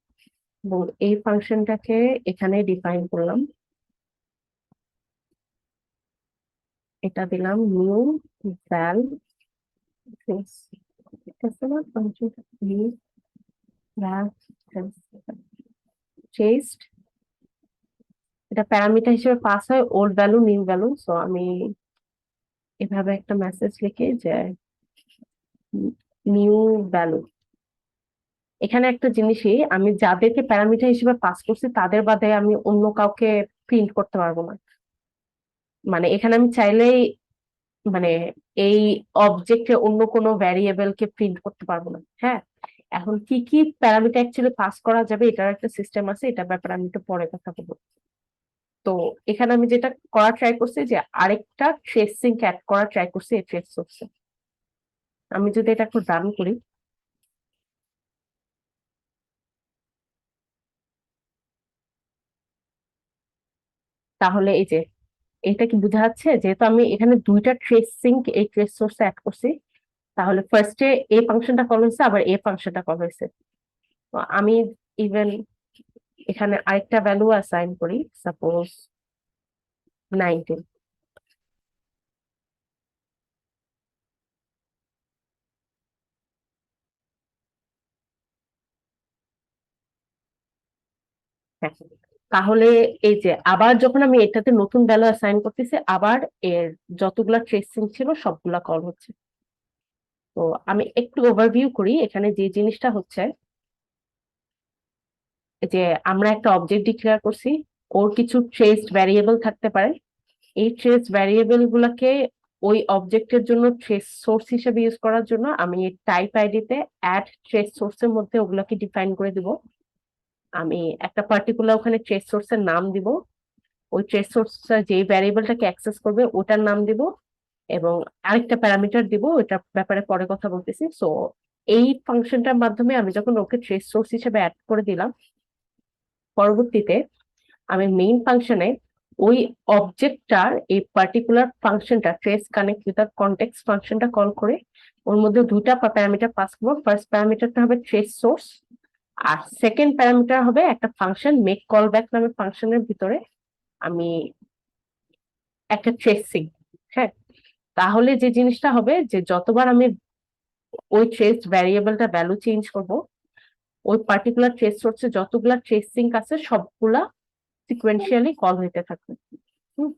এবং এই ফাংশনটাকে এখানে ডিফাইন করলাম। এটা দিলাম নিউ ভ্যাল ট্রেস, ঠিক আছে না? ফাংশনটা নিউ ভ্যাল ট্রেস, এটা প্যারামিটার হিসেবে পাস হয় old value new value. So আমি এভাবে একটা মেসেজ লিখি যে নিউ ভ্যালু। এখানে একটা জিনিসই, আমি যাদেরকে প্যারামিটার হিসেবে পাস করছি তাদের বাদে আমি অন্য কাউকে প্রিন্ট করতে পারবো না। মানে এখানে আমি চাইলেই মানে এই অবজেক্টে অন্য কোনো ভ্যারিয়েবল কে প্রিন্ট করতে পারবো না। হ্যাঁ, এখন কি কি প্যারামিটার অ্যাকচুয়ালি পাস করা যাবে এটার একটা সিস্টেম আছে, এটা ব্যাপারে আমি একটু পরে কথা বলবো। তো এখানে আমি যেটা করা ট্রাই করছি যে আরেকটা ট্রেসিং অ্যাড করা ট্রাই করছি এই ট্রেস সোর্সে। আমি যদি এটা একটু রান করি, তাহলে এই যে এটা কি বোঝা যাচ্ছে, যেহেতু আমি এখানে দুইটা ট্রেসিং এই ট্রেস সোর্সে অ্যাড করছি, তাহলে ফার্স্টে এই ফাংশনটা কল হয়েছে আবার এই ফাংশনটা কল হয়েছে। তো আমি ইভেন এখানে আরেকটা ভ্যালু অ্যাসাইন করি, সাপোজ 19। হ্যাঁ, তাহলে এই যে আবার যখন আমি এটাতে নতুন ভ্যালু অ্যাসাইন করতেছি, আবার এর যতগুলা ট্রেসিং ছিল সবগুলা কল হচ্ছে। তো আমি একটু ওভারভিউ করি। এখানে যে জিনিসটা হচ্ছে যে আমরা একটা অবজেক্ট ডিক্লেয়ার করছি, ওর কিছু ট্রেসড ভ্যারিয়েবল থাকতে পারে। এই ট্রেস ভ্যারিয়েবল গুলাকে ওই অবজেক্টের জন্য ট্রেস সোর্স হিসেবে ইউজ করার জন্য আমি টাইপ আইডিতে অ্যাড ট্রেস সোর্সের মধ্যে ওগুলাকে ডিফাইন করে দিব। আমি একটা পার্টিকুলার ওখানে ট্রেস সোর্সের নাম দিব, ওই ট্রেস সোর্স যে ভ্যারিয়েবলটাকে অ্যাক্সেস করবে ওটার নাম দিব, এবং আরেকটা প্যারামিটার দিব, ওইটার ব্যাপারে পরে কথা বলতেছি। সো এই ফাংশনটার মাধ্যমে আমি যখন ওকে ট্রেস সোর্স হিসেবে অ্যাড করে দিলাম, পরবর্তীতে আমি মেইন ফাংশনে ওই অবজেক্টটার এই পার্টিকুলার ফাংশনটা ট্রেস কানেক্ট উইথ কনটেক্সট ফাংশনটা কল করে ওর মধ্যে দুইটা প্যারামিটার পাস করবো। ফার্স্ট প্যারামিটারটা হবে ট্রেস সোর্স, আর সেকেন্ড প্যারামিটার হবে একটা ফাংশন মেক কল ব্যাক নামে ফাংশনের ভিতরে আমি একটা ট্রেসিং। হ্যাঁ, তাহলে যে জিনিসটা হবে যে যতবার আমি ওই ট্রেস ভ্যারিয়েবলটা ভ্যালু চেঞ্জ করব, ওই পার্টিকুলার ট্রেস সোর্সে যতগুলা ট্রেসিং আছে সবগুলা সিকোয়েন্সিয়ালি কল হইতে থাকবে। হুম,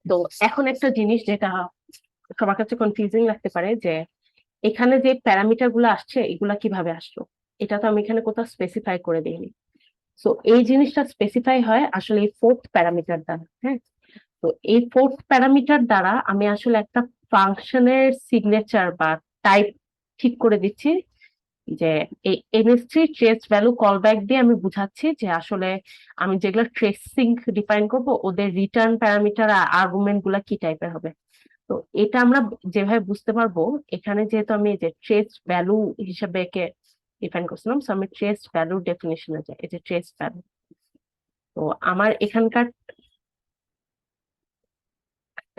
তো এখন একটা জিনিস যেটা সবার কাছে কনফিউজিং লাগতে পারে যে এখানে যে প্যারামিটার গুলো আসছে এগুলা কিভাবে আসলো, এটা তো আমি এখানে কোথাও স্পেসিফাই করে দিইনি। তো এই জিনিসটা স্পেসিফাই হয় আসলে এই ফোর্থ প্যারামিটার দ্বারা। হ্যাঁ, তো এই ফোর্থ প্যারামিটার দ্বারা আমি আসলে একটা ফাংশনের সিগনেচার বা টাইপ ঠিক করে দিচ্ছি, যে এই এমএস3 ট্রেস ভ্যালু কলব্যাক দিয়ে আমি বুঝাচ্ছি যে আসলে আমি যেগুলো ট্রেসিং ডিফাইন করব ওদের রিটার্ন প্যারামিটার আর আর্গুমেন্ট গুলা কি টাইপের হবে। তো এটা আমরা যেভাবে বুঝতে পারবো, এখানে যেহেতু আমি এই যে ট্রেস ভ্যালু হিসেবে একে ডিফাইন করছিলাম, সো আমি ট্রেস ভ্যালু ডেফিনেশনে যাই। এই যে ট্রেস ভ্যালু, তো আমার এখানকার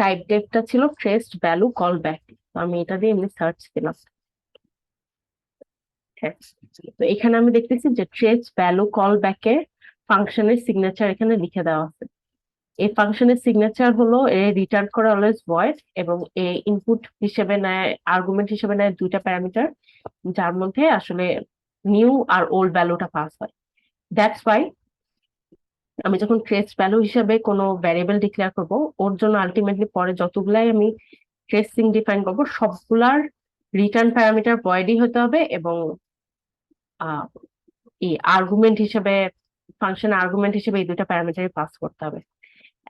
টাইপ ডেফটা ছিল ট্রেস ভ্যালু কল ব্যাক। তো আমি এটা দিয়ে এমনি সার্চ দিলাম। হ্যাঁ, তো এখানে আমি দেখতেছি যে ট্রেস ভ্যালু কল ব্যাকের ফাংশনের সিগনেচার এখানে লিখে দেওয়া আছে। এই ফাংশনের সিগনেচার হলো এ রিটার্ন করে অলওয়েজ ভয়েড, এবং এ ইনপুট হিসেবে নেয়, আর্গুমেন্ট হিসেবে নেয় দুইটা প্যারামিটার, যার মধ্যে আসলে নিউ আর ওল্ড ভ্যালুটা পাস হয়। দ্যাটস ওয়াই আমি যখন ট্রেস ভ্যালু হিসেবে কোনো ভ্যারিয়েবল ডিক্লেয়ার করব, ওর জন্য আলটিমেটলি পরে যতগুলাই আমি ট্রেসিং ডিফাইন করব সবগুলার রিটার্ন প্যারামিটার ভয়েডই হতে হবে, এবং আহ এই আর্গুমেন্ট হিসেবে ফাংশন আর্গুমেন্ট হিসেবে এই দুইটা প্যারামিটারই পাস করতে হবে।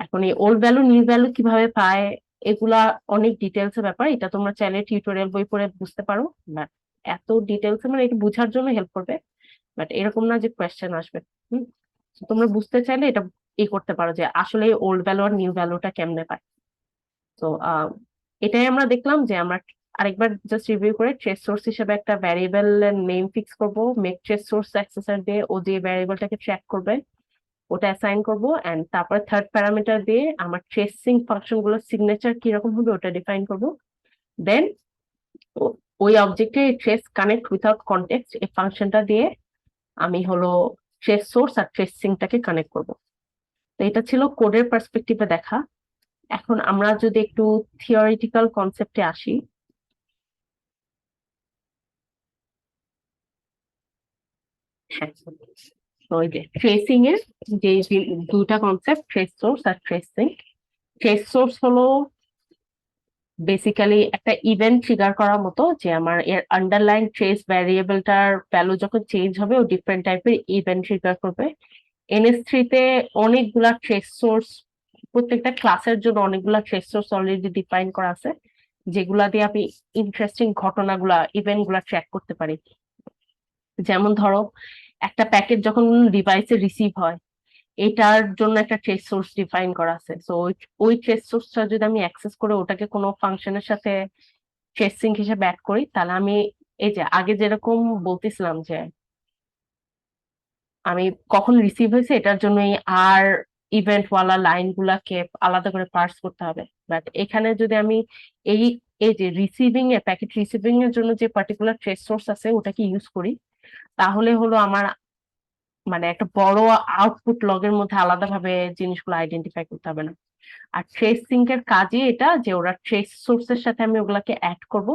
এখন এই ওল্ড ভ্যালু নিউ ভ্যালু কিভাবে পায় এগুলা অনেক ডিটেলস এর ব্যাপার, এটা তোমরা চাইলে টিউটোরিয়াল বই পড়ে বুঝতে পারো। বাট এত ডিটেলস মানে এটা বোঝার জন্য হেল্প করবে, বাট এরকম না যে কোয়েশ্চেন আসবে। হুম, তো তোমরা বুঝতে চাইলে এটা করতে পারো যে আসলে ওল্ড ভ্যালু আর নিউ ভ্যালুটা কেমনে পায়। তো এটাই আমরা দেখলাম যে আমরা আরেকবার জাস্ট রিভিউ করে ট্রেস সোর্স হিসেবে একটা ভ্যারিয়েবল নেম ফিক্স করব, মেক ট্রেস সোর্স অ্যাক্সেসর দিয়ে ও যে ভ্যারিয়েবলটাকে ট্র্যাক করবে ওটা অ্যাসাইন করব, এন্ড তারপর থার্ড প্যারামিটার দিয়ে আমার ট্রেসিং ফাংশন গুলোর সিগনেচার কিরকম হবে ওটা ডিফাইন করব। দেন ওই অবজেক্টে ট্রেস কানেক্ট উইথাউট কন্টেক্সট এই ফাংশনটা দিয়ে আমি হলো ট্রেস সোর্স আর ট্রেস সিঙ্কটাকে কানেক্ট করব। তো এটা ছিল কোডের পার্সপেক্টিভে দেখা। এখন আমরা যদি একটু থিওরিটিক্যাল কনসেপ্টে আসি, হ্যাঁ, তো ওই যে ট্রেসিং এর যে দুইটা কনসেপ্ট, ট্রেস সোর্স আর ট্রেস সিঙ্ক। ট্রেস সোর্স হলো বেসিক্যালি একটা ইভেন্ট ট্রিগার করার মতো, যে আমার এর আন্ডারলাইন ট্রেস ভ্যারিয়েবলটার ভ্যালু যখন চেঞ্জ হবে ও ডিফারেন্ট টাইপের ইভেন্ট ট্রিগার করবে। NS3 তে অনেকগুলা ট্রেস সোর্স, প্রত্যেকটা ক্লাসের জন্য অনেকগুলা ট্রেস সোর্স অলরেডি ডিফাইন করা আছে, যেগুলা দিয়ে আমি ইন্টারেস্টিং ঘটনাগুলা, ইভেন্ট গুলা ট্র্যাক করতে পারি। যেমন ধরো, একটা প্যাকেট যখন ডিভাইসে রিসিভ হয়, এটার জন্য একটা ট্রেস সোর্স ডিফাইন করা আছে। সো ওই ট্রেস সোর্সটা যদি আমি অ্যাক্সেস করে ওটাকে কোনো ফাংশনের সাথে ট্রেস সিঙ্ক হিসেবে অ্যাড করি, তাহলে আমি এই যে আগে যেরকম বলতেছিলাম যে আমি কখন রিসিভ হয়েছে এটার জন্য আর ইভেন্ট ওয়ালা লাইন গুলাকে আলাদা করে পার্স করতে হবে। বাট এখানে যদি আমি এই এই যে রিসিভিং এ, প্যাকেট রিসিভিং এর জন্য যে পার্টিকুলার ট্রেস সোর্স আছে ওটাকে ইউজ করি, তাহলে হলো আমার মানে একটা বড় আউটপুট লগের মধ্যে আলাদাভাবে জিনিসগুলো আইডেন্টিফাই করতে হবে না। আর ট্রেস সিঙ্ক এর কাজই এটা যে ওরা ট্রেস সোর্সের সাথে আমি ওগুলাকে অ্যাড করব,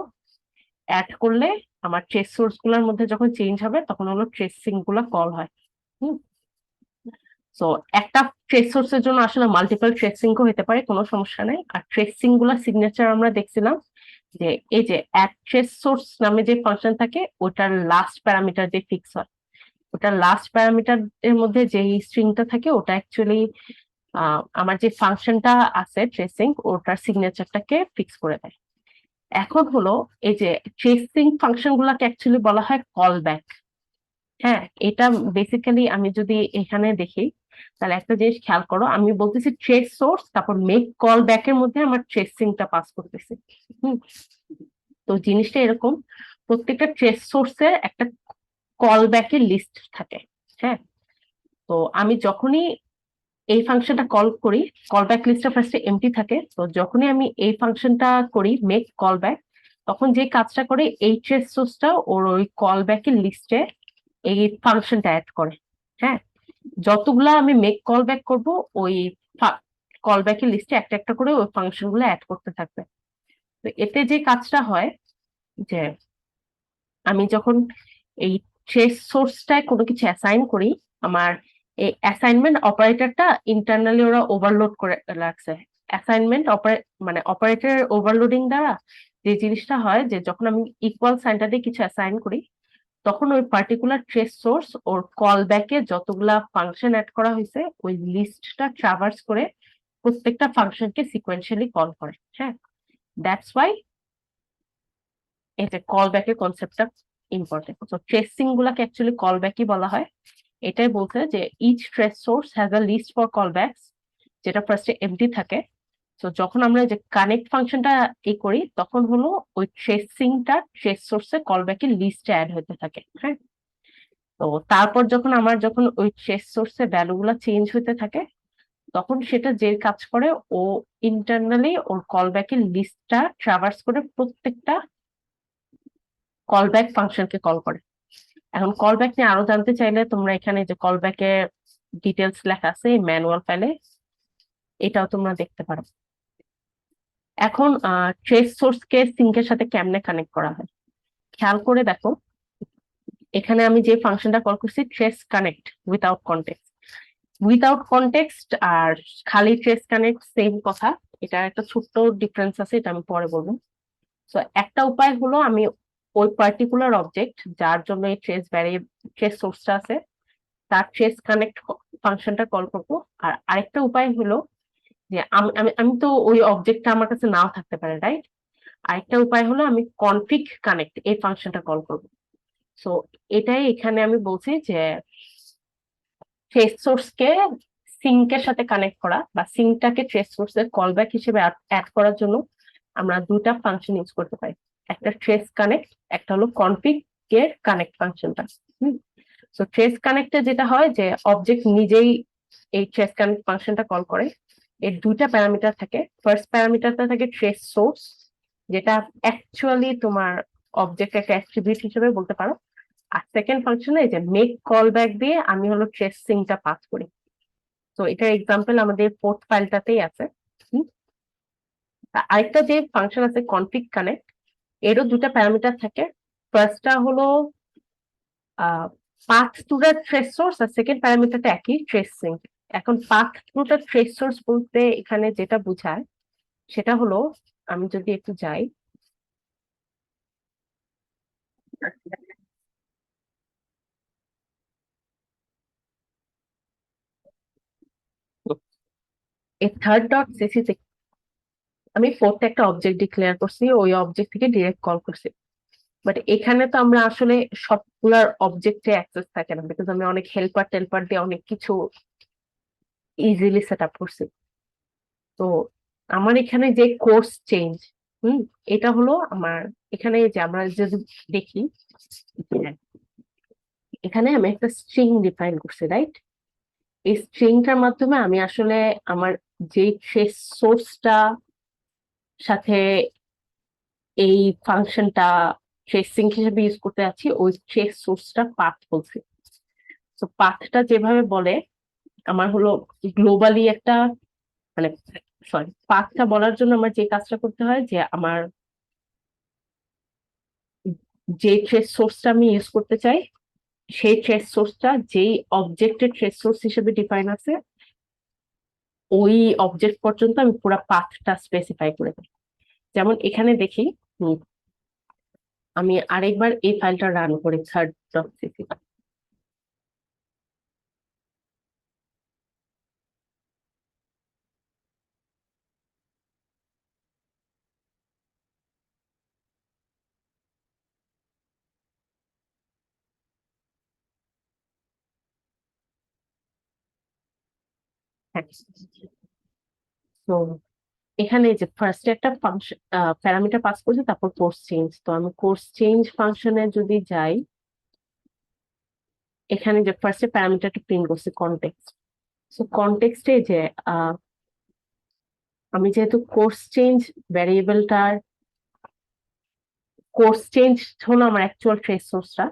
অ্যাড করলে আমার ট্রেস সোর্স গুলোর মধ্যে যখন চেঞ্জ হবে তখন হলো ট্রেস সিঙ্ক গুলা কল হয়। হুম। সো একটা ট্রেস সোর্সের জন্য আসলে মাল্টিপল ট্রেসিংও হতে পারে, কোনো সমস্যা নাই। আর ট্রেসিং গুলা সিগনেচার আমরা দেখছিলাম যে এই যে অ্যাট ট্রেস সোর্স নামে যে ফাংশন থাকে ওটার লাস্ট প্যারামিটার যে ফিক্স হয়, ওটার লাস্ট প্যারামিটার এর মধ্যে যে স্ট্রিংটা থাকে ওটা অ্যাকচুয়ালি আমার যে ফাংশনটা আছে ট্রেসিং, ওটার সিগনেচারটাকে ফিক্স করে দেয়। এখন হলো এই যে ট্রেসিং ফাংশন গুলাকে অ্যাকচুয়ালি বলা হয় কল ব্যাক। হ্যাঁ, এটা বেসিক্যালি আমি যদি এখানে দেখি তাহলে একটা জিনিস খেয়াল করো, আমি বলতেছি ট্রেস সোর্স, তারপর মেক কল ব্যাক এর মধ্যে আমার ট্রেসিংটা পাস করতেছি। হুম। তো জিনিসটা এরকম, প্রত্যেকটা ট্রেস সোর্সের একটা কল ব্যাকের লিস্ট থাকে। হ্যাঁ, তো আমি যখনই এই ফাংশনটা কল করি, কল ব্যাক লিস্টটা ফার্স্টে এমটি থাকে, তো যখনই আমি এই ফাংশনটা করি মেক কল ব্যাক, তখন যে কাজটা করে এই ট্রেস সোর্সটা ওর ওই কল ব্যাকের লিস্টে এই ফাংশনটা অ্যাড করে। হ্যাঁ, যতগুলা আমি মেক কল ব্যাক করবো ওই কল ব্যাকের লিস্টে একটা একটা করে ওই ফাংশন গুলো অ্যাড করতে থাকবে। তো এতে যে কাজটা হয় যে আমি যখন এই ট্রেস সোর্সটায় কোনো কিছু অ্যাসাইন করি, আমার এই অ্যাসাইনমেন্ট অপারেটরটা ইন্টারনালি ওরা ওভারলোড করে রাখছে। অ্যাসাইনমেন্ট মানে অপারেটরের ওভারলোডিং দ্বারা যে জিনিসটা হয় যে যখন আমি ইকুয়াল সাইনটা দিয়ে কিছু অ্যাসাইন করি, তখন ওই পার্টিকুলার ট্রেস সোর্স ওর কল ব্যাকে যতগুলা ফাংশন অ্যাড করা হয়েছে ওই লিস্টটা ট্রাভার্স করে প্রত্যেকটা ফাংশনকে সিকোয়েন্সিয়ালি কল করে। হ্যাঁ, দ্যাটস ওয়াই এই যে কল ব্যাকের কনসেপ্টটা ইম্পর্টেন্ট। তো ট্রেসিং গুলাকে অ্যাকচুয়ালি কল ব্যাকই বলা হয়। এটাই বলছে যে each trace source has a list for callbacks, যেটা ফার্স্টে এমটি থাকে। তো যখন আমরা যে কানেক্ট ফাংশনটা করি তখন হলো ওই ট্রেসিংটা ট্রেস সোর্সে কল ব্যাকের লিস্টে অ্যাড হতে থাকে। হ্যাঁ, তো তারপর যখন ওই ট্রেস সোর্সে ভ্যালু গুলা চেঞ্জ হতে থাকে, তখন সেটা যে কাজ করে ও ইন্টারনালি ওর কল ব্যাকের লিস্টটা ট্রাভার্স করে প্রত্যেকটা কল ব্যাক ফাংশনকে কল করে। এখন কল ব্যাক নিয়ে আরো জানতে চাইলে তোমরা এখানে যে কল ব্যাকের ডিটেলস লেখা আছে ম্যানুয়াল ফাইলে, এটাও তোমরা দেখতে পারো। এখন ট্রেস সোর্স কে সিঙ্কের সাথে কেমনে কানেক্ট করা হয় খেয়াল করে দেখো। এখানে আমি যে ফাংশনটা কল করছি trace connect without context, without context আর খালি ট্রেস কানেক্ট সেম কথা, এটা একটা ছোট্ট ডিফারেন্স আছে, এটা আমি পরে বলবো। তো একটা উপায় হলো আমি ওই পার্টিকুলার অবজেক্ট যার জন্য এই ট্রেস সোর্সটা আছে তার ট্রেস কানেক্ট ফাংশনটা কল করবো। আর আরেকটা উপায় হলো যে আমি আমি আমি তো ওই অবজেক্টটা আমার কাছে নাও থাকতে পারে, রাইট? আরেকটা উপায় হলো আমি কনফিগ কানেক্ট এই ফাংশনটা কল করবো। সো এটাই এখানে আমি বলছি যে ট্রেস সোর্সকে সিঙ্কের সাথে কানেক্ট করা বা সিঙ্কটাকে ট্রেস সোর্সের কলব্যাক হিসেবে অ্যাড করার জন্য আমরা দুটা ফাংশন ইউজ করতে পারি, একটা ট্রেস কানেক্ট, একটা হলো কনফিগ এর কানেক্ট ফাংশনটা। তো ট্রেস কানেক্টে যেটা হয় যে অবজেক্ট নিজেই এই ট্রেস কানেক্ট ফাংশনটা কল করে। এর দুইটা প্যারামিটার থাকে, ফার্স্ট প্যারামিটারটা থাকে ট্রেস সোর্স, যেটা অ্যাকচুয়ালি তোমার অবজেক্ট একটা অ্যাট্রিবিউট হিসেবে বলতে পারো। আর সেকেন্ড ফাংশনে যে মেক কল ব্যাক দিয়ে আমি হলো ট্রেসিংটা পাস করি। তো এটার এক্সাম্পল আমাদের ফোর্থ ফাইলটাতেই আছে। আরেকটা যে ফাংশন আছে কনফিগ কানেক্ট, এরও দুটা প্যারামিটার থাকে। ফার্স্টটা হলো path to the trace source, আর সেকেন্ড প্যারামিটারটা একই, ট্রেসিং। এখন path to the trace source বলতে এখানে যেটা বোঝায় সেটা হলো, আমি যদি একটু যাই, এই থার্ড ডট সিসি আমি ফোর্থ একটা অবজেক্ট ডিক্লেয়ার করছি, ওই অবজেক্ট থেকে ডিরেক্ট কল করছি। বাট এখানে তো আমরা আসলে সবগুলার অবজেক্টে অ্যাক্সেস থাকে না, বিকজ আমি অনেক হেল্পার টেল্পার দিয়ে অনেক কিছু ইজিলি সেট আপ করছি। তো আমার এখানে যে কোর্স চেঞ্জ, এটা হলো আমার এখানে যে আমরা যদি দেখি, হ্যাঁ, এখানে আমি একটা স্ট্রিং ডিফাইন করছি, রাইট? এই স্ট্রিংটার মাধ্যমে আমি আসলে আমার যে ট্রেস সোর্সটা সাথে এই ফাংশনটা ট্রেসিং হিসেবে ইউজ করতে যাচ্ছি, ওই ট্রেস সোর্সটা পাথ বলছি। তো পাথটা যেভাবে বলে, আমার হলো গ্লোবালি একটা, মানে সরি, পাথটা বলার জন্য আমার যে কাজটা করতে হয় যে আমার যে ট্রেস সোর্সটা আমি ইউজ করতে চাই, সেই ট্রেস সোর্সটা যেই অবজেক্টের ট্রেস সোর্স হিসেবে ডিফাইন আছে, ওই অবজেক্ট পর্যন্ত আমি পুরো পাথটা স্পেসিফাই করে দিই। যেমন এখানে দেখি, আমি আরেকবার এই ফাইলটা রান করি, থার্ড ডট সিসি। হ্যাঁ, তো এখানে যে ফার্স্টে একটা ফাংশন প্যারামিটার পাস করছি, তারপর কোর্স চেঞ্জ। তো আমি কোর্স চেঞ্জ ফাংশনে যদি যাই, এখানে যে ফার্স্টে প্যারামিটারটা প্রিন্ট করছি কনটেক্সট। সো কনটেক্সটে যে আহ, আমি যেহেতু কোর্স চেঞ্জ ভ্যারিয়েবলটার, কোর্স চেঞ্জ হলো আমার অ্যাকচুয়াল ট্রেস সোর্সটা,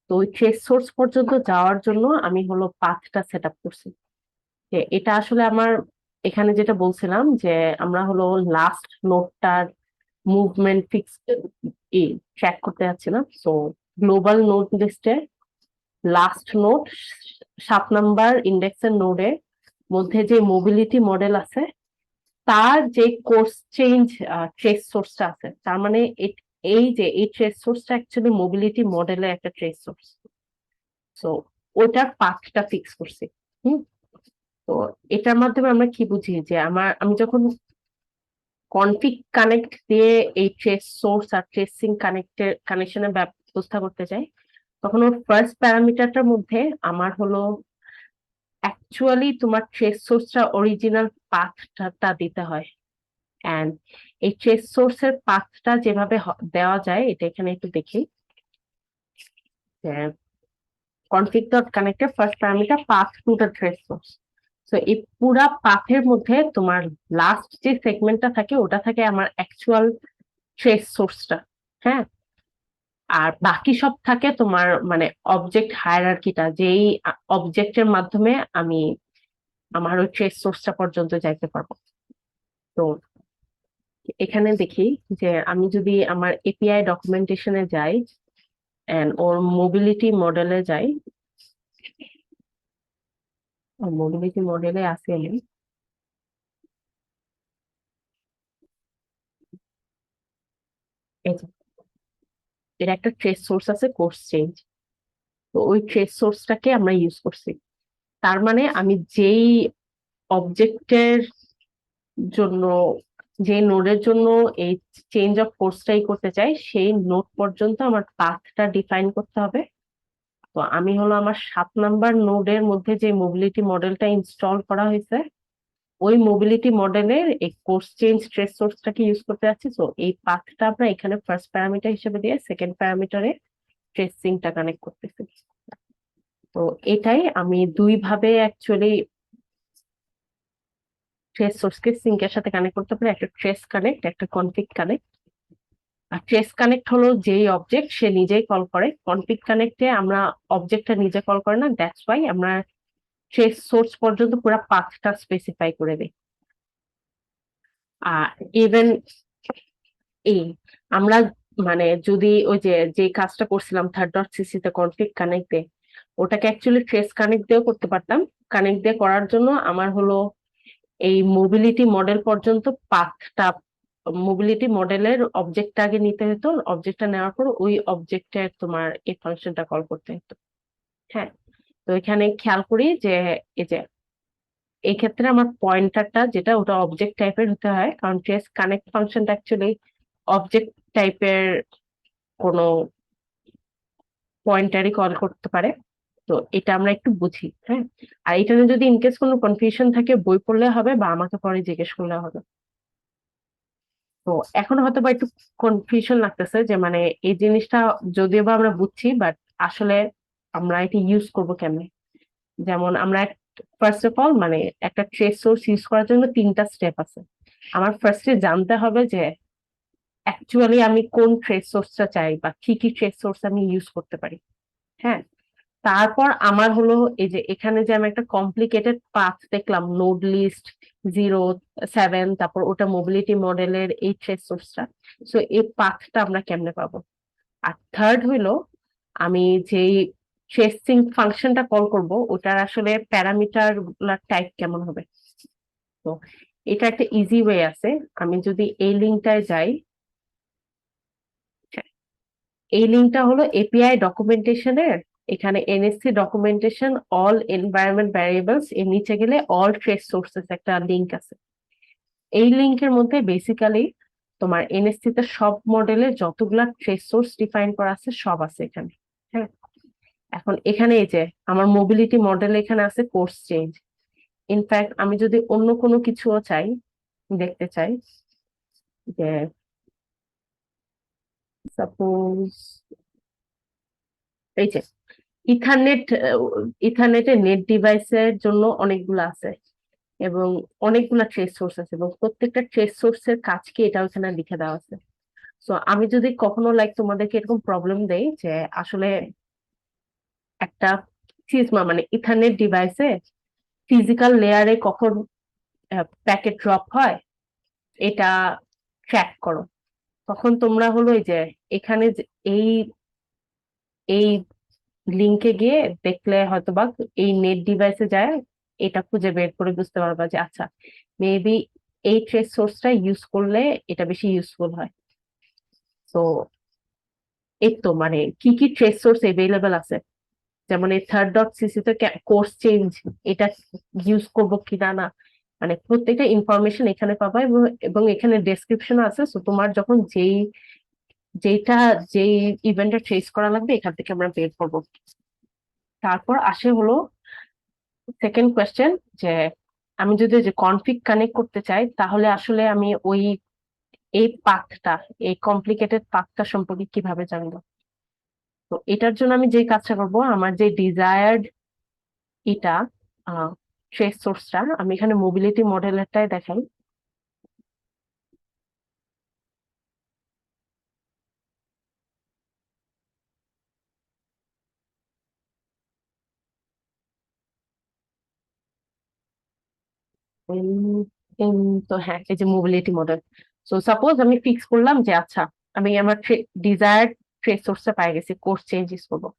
তো ওই ট্রেস সোর্স পর্যন্ত যাওয়ার জন্য আমি হলো পাথটা সেট আপ করছি। যে এটা আসলে আমার এখানে যেটা বলছিলাম যে আমরা হলো লাস্ট নোডটার মুভমেন্ট ফিক্স ট্র্যাক করতে যাচ্ছিলাম। সো গ্লোবাল নোড লিস্টে লাস্ট নোড 7 নাম্বার ইন্ডেক্সের নোডের মধ্যে যে মোবিলিটি মডেল আছে, তার যে কোর্স চেঞ্জ ট্রেস সোর্সটা আছে, তার মানে এই যে এই ট্রেস সোর্সটা অ্যাকচুয়ালি মোবিলিটি মডেলের একটা ট্রেস সোর্স। সো ওটার পাথটা ফিক্স করছি। হুম তো এটার মাধ্যমে আমরা কি বুঝি যে আমি যখন কনফিগ কানেক্ট দিয়ে এই ট্রেস সোর্স আর ট্রেসিং কানেকশনের ব্যবস্থা করতে চাই, তখন ওর ফার্স্ট প্যারামিটারটার মধ্যে আমার হলো অ্যাকচুয়ালি তোমার ট্রেস সোর্সটা অরিজিনাল পাথটা দিতে হয়। এন্ড এই ট্রেস সোর্সের পাথটা যেভাবে দেওয়া যায়, এটা এখানে একটু দেখি। কনফিগ ডট কানেক্টের first parameter path to the trace source. তো এই পুরা পাথের মধ্যে তোমার লাস্ট যে সেগমেন্টটা থাকে, ওটা থাকে আমার অ্যাকচুয়াল ট্রেস সোর্সটা। হ্যাঁ, আর বাকি সব থাকে তোমার মানে অবজেক্ট হায়ারার্কিটা, যেই অবজেক্টের মাধ্যমে আমি আমার ওই ট্রেস সোর্সটা পর্যন্ত যাইতে পারবো। তো এখানে দেখি যে আমি যদি আমার এপিআই ডকুমেন্টেশনে যাই এন্ড ওর মোবিলিটি মডেলে যাই, মোবিলিটি মডেলে আসি আমি, এই যে এর একটা ট্রেস সোর্স আছে কোর্স চেঞ্জ। তো ওই ট্রেস সোর্সটাকে আমরা ইউজ করছি। তার মানে আমি যেই অবজেক্টের জন্য, যে নোডের জন্য এই চেঞ্জ অফ কোর্সটাই করতে চাই, সেই নোড পর্যন্ত আমার পাথটা ডিফাইন করতে হবে। তো আমি হলো আমার 7 নাম্বার নোডের মধ্যে যে মোবিলিটি মডেলটা ইনস্টল করা হয়েছে, ওই মোবিলিটি মডেলের এই কোর্স চেঞ্জ ট্রেস সোর্সটাকে ইউজ করতে যাচ্ছি। তো এই পাথটা আমরা এখানে ফার্স্ট প্যারামিটার হিসেবে দিয়ে সেকেন্ড প্যারামিটারে ট্রেসিংটা কানেক্ট করতেছি। তো এটাই আমি দুই ভাবে অ্যাকচুয়ালি ট্রেস সোর্সকে সিঙ্কের সাথে কানেক্ট করতে পারি, একটা ট্রেস কানেক্ট, একটা কনফিগ কানেক্ট। আর ট্রেস কানেক্ট হলো যেই অবজেক্ট সে নিজেই কল করে, কনফিগ কানেক্টে আমরা অবজেক্টটা নিজে কল করে না, দ্যাটস ওয়াই আমরা ট্রেস সোর্স পর্যন্ত পুরো পাথটা স্পেসিফাই করে দিই। আর ইভেন এই আমরা মানে যদি ওই যে কাজটা করছিলাম থার্ড ডট সিসি তে কনফিগ কানেক্ট দিয়ে, ওটাকে অ্যাকচুয়ালি ট্রেস কানেক্ট দিয়েও করতে পারতাম। কানেক্ট দিয়ে করার জন্য আমার হলো এই মোবিলিটি মডেল পর্যন্ত পাথটা, মোবিলিটি মডেলের অবজেক্টটা আগে নিতে হতো, অবজেক্টটা নেওয়ার পর ওই অবজেক্টের তোমার এই ফাংশনটা কল করতে হতো। হ্যাঁ, তো এখানে খেয়াল করি যে এই যে এই ক্ষেত্রে আমার পয়েন্টারটা যেটা ওটা অবজেক্ট টাইপের হতে হয়, কারণ ট্রেস কানেক্ট ফাংশনটা অ্যাকচুয়ালি অবজেক্ট টাইপের কোনো পয়েন্টারই কল করতে পারে। তো এটা আমরা একটু বুঝি। হ্যাঁ, আর এটা নিয়ে যদি ইনকেস কোনো কনফিউশন থাকে বই পড়লে হবে বা আমাকে পরে জিজ্ঞেস করলে হবে। তো এখন হয়তো বা একটু কনফিউশন লাগতেছে যে মানে এই জিনিসটা যদিও বা আমরা বুঝছি, বাট আসলে আমরা এটা ইউজ করবো কেমনে। যেমন আমরা ফার্স্ট অফ অল মানে একটা ট্রেস সোর্স ইউজ করার জন্য 3টা স্টেপ আছে। আমার ফার্স্টে জানতে হবে যে অ্যাকচুয়ালি আমি কোন ট্রেস সোর্সটা চাই বা কি কি ট্রেস সোর্স আমি ইউজ করতে পারি। হ্যাঁ, তারপর আমার হলো এই যে এখানে যে আমি একটা কমপ্লিকেটেড পাথ দেখলাম, নোড লিস্ট 0 7, তারপর ওটা মোবিলিটি মডেলের এই ট্রেস সোর্সটা। সো এই পাথটা আমরা কেমনে পাবো। আর থার্ড হইলো আমি যেই ট্রেসিং ফাংশনটা কল করব ওটার আসলে প্যারামিটার টাইপ কেমন হবে। তো এটা একটা ইজি ওয়ে আছে। আমি যদি এই লিঙ্কটায় যাই, এই লিঙ্কটা হলো এপিআই ডকুমেন্টেশনের, এখানে NSC documentation all environment variables এর নিচে গেলে অল ট্রেস সোর্সেস একটা লিঙ্ক আছে। এই লিঙ্কের মধ্যে বেসিক্যালি তোমার এনএসসি তে সব মডেলের যতগুলা ট্রেস সোর্স ডিফাইন করা আছে সব আছে এখানে। হ্যাঁ, এখন এখানে এই যে আমার মোবিলিটি মডেল এখানে আছে কোর্স চেঞ্জ। ইনফ্যাক্ট আমি যদি অন্য কোনো কিছুও চাই, দেখতে চাই যে সাপোজ এই যে ইথারনেট, ইথারনেটের নেট ডিভাইসের জন্য অনেকগুলো আছে এবং অনেকগুলা ট্রেস সোর্স আছে এবং প্রত্যেকটা ট্রেস সোর্সের কাজ কি এটা ওখানে লিখে দেওয়া আছে। সো আমি যদি কখনো লাইক তোমাদেরকে এরকম প্রবলেম দেই যে আসলে একটা সিজমা মানে ইথারনেট ডিভাইসে ফিজিক্যাল লেয়ারে কখন প্যাকেট ড্রপ হয় এটা ট্র্যাক করো, তখন তোমরা হলো এই যে এখানে এই এই লিংকে গিয়ে দেখলে হয়তোবা এই নেট ডিভাইসে যায় এটা খুঁজে বের করে বুঝতে পারবা যে আচ্ছা মেবি এই ট্রেস সোর্সটা ইউজ করলে এটা বেশি ইউজফুল হয়। তো এই তো মানে কি কি ট্রেস সোর্স এভেলেবেল আছে, যেমন এই থার্ড ডট সিসি তে কোর্স চেঞ্জ এটা ইউজ করবো কিনা না, মানে প্রত্যেকটা ইনফরমেশন এখানে পাবা এবং এবং এখানে ডেসক্রিপশন আছে। সো তোমার যখন যেইটা যেই ইভেন্টটা ট্রেস করা লাগবে এখান থেকে আমরা বের করবো। তারপর আসে হলো সেকেন্ড কোয়েশ্চেন যে আমি যদি যে কনফিগ কানেক্ট করতে চাই তাহলে আসলে আমি ওই এই পাথটা, এই কমপ্লিকেটেড পাথটা সম্পর্কে কিভাবে জানবো। তো এটার জন্য আমি যে কাজটা করবো, আমার যে ডিজায়ার্ড এটা ট্রেস সোর্সটা আমি এখানে মোবিলিটি মডেলেরটাই দেখাই। উম, তো হ্যাঁ এই যে মোবিলিটি মডেল। সো সাপোজ আমি ফিক্স করলাম যে আচ্ছা আমি আমার ডিজায়ার্ড ট্রেস সোর্সটা পাই গেছি, কোর্স চেঞ্জেস করবো।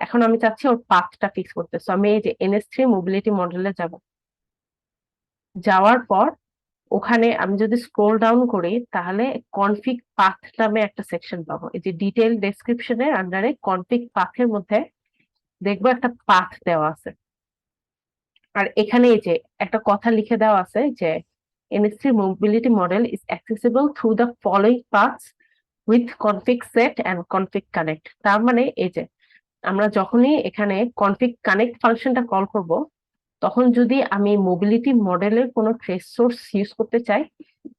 এখন আমি চাচ্ছি ওর পাথটা ফিক্স করতে। সো আমি এই যে NS3 মোবিলিটি মডেলে যাব, যাওয়ার পর ওখানে আমি যদি স্ক্রোল ডাউন করি তাহলে কনফিগ পাথ নামে একটা সেকশন পাবো। এই যে ডিটেইল ডেসক্রিপশনের আন্ডারে কনফিগ পাথের মধ্যে দেখবো একটা পাথ দেওয়া আছে। আর এখানে এই যে একটা কথা লিখে দেওয়া আছে যে NS3 mobility model is accessible through the following paths with config set and config connect। তার মানে এই যে আমরা যখনই এখানে কনফিগ কানেক্ট ফাংশনটা কল করব তখন যদি আমি মোবিলিটি মডেলের কোনো ট্রেস সোর্স ইউজ করতে চাই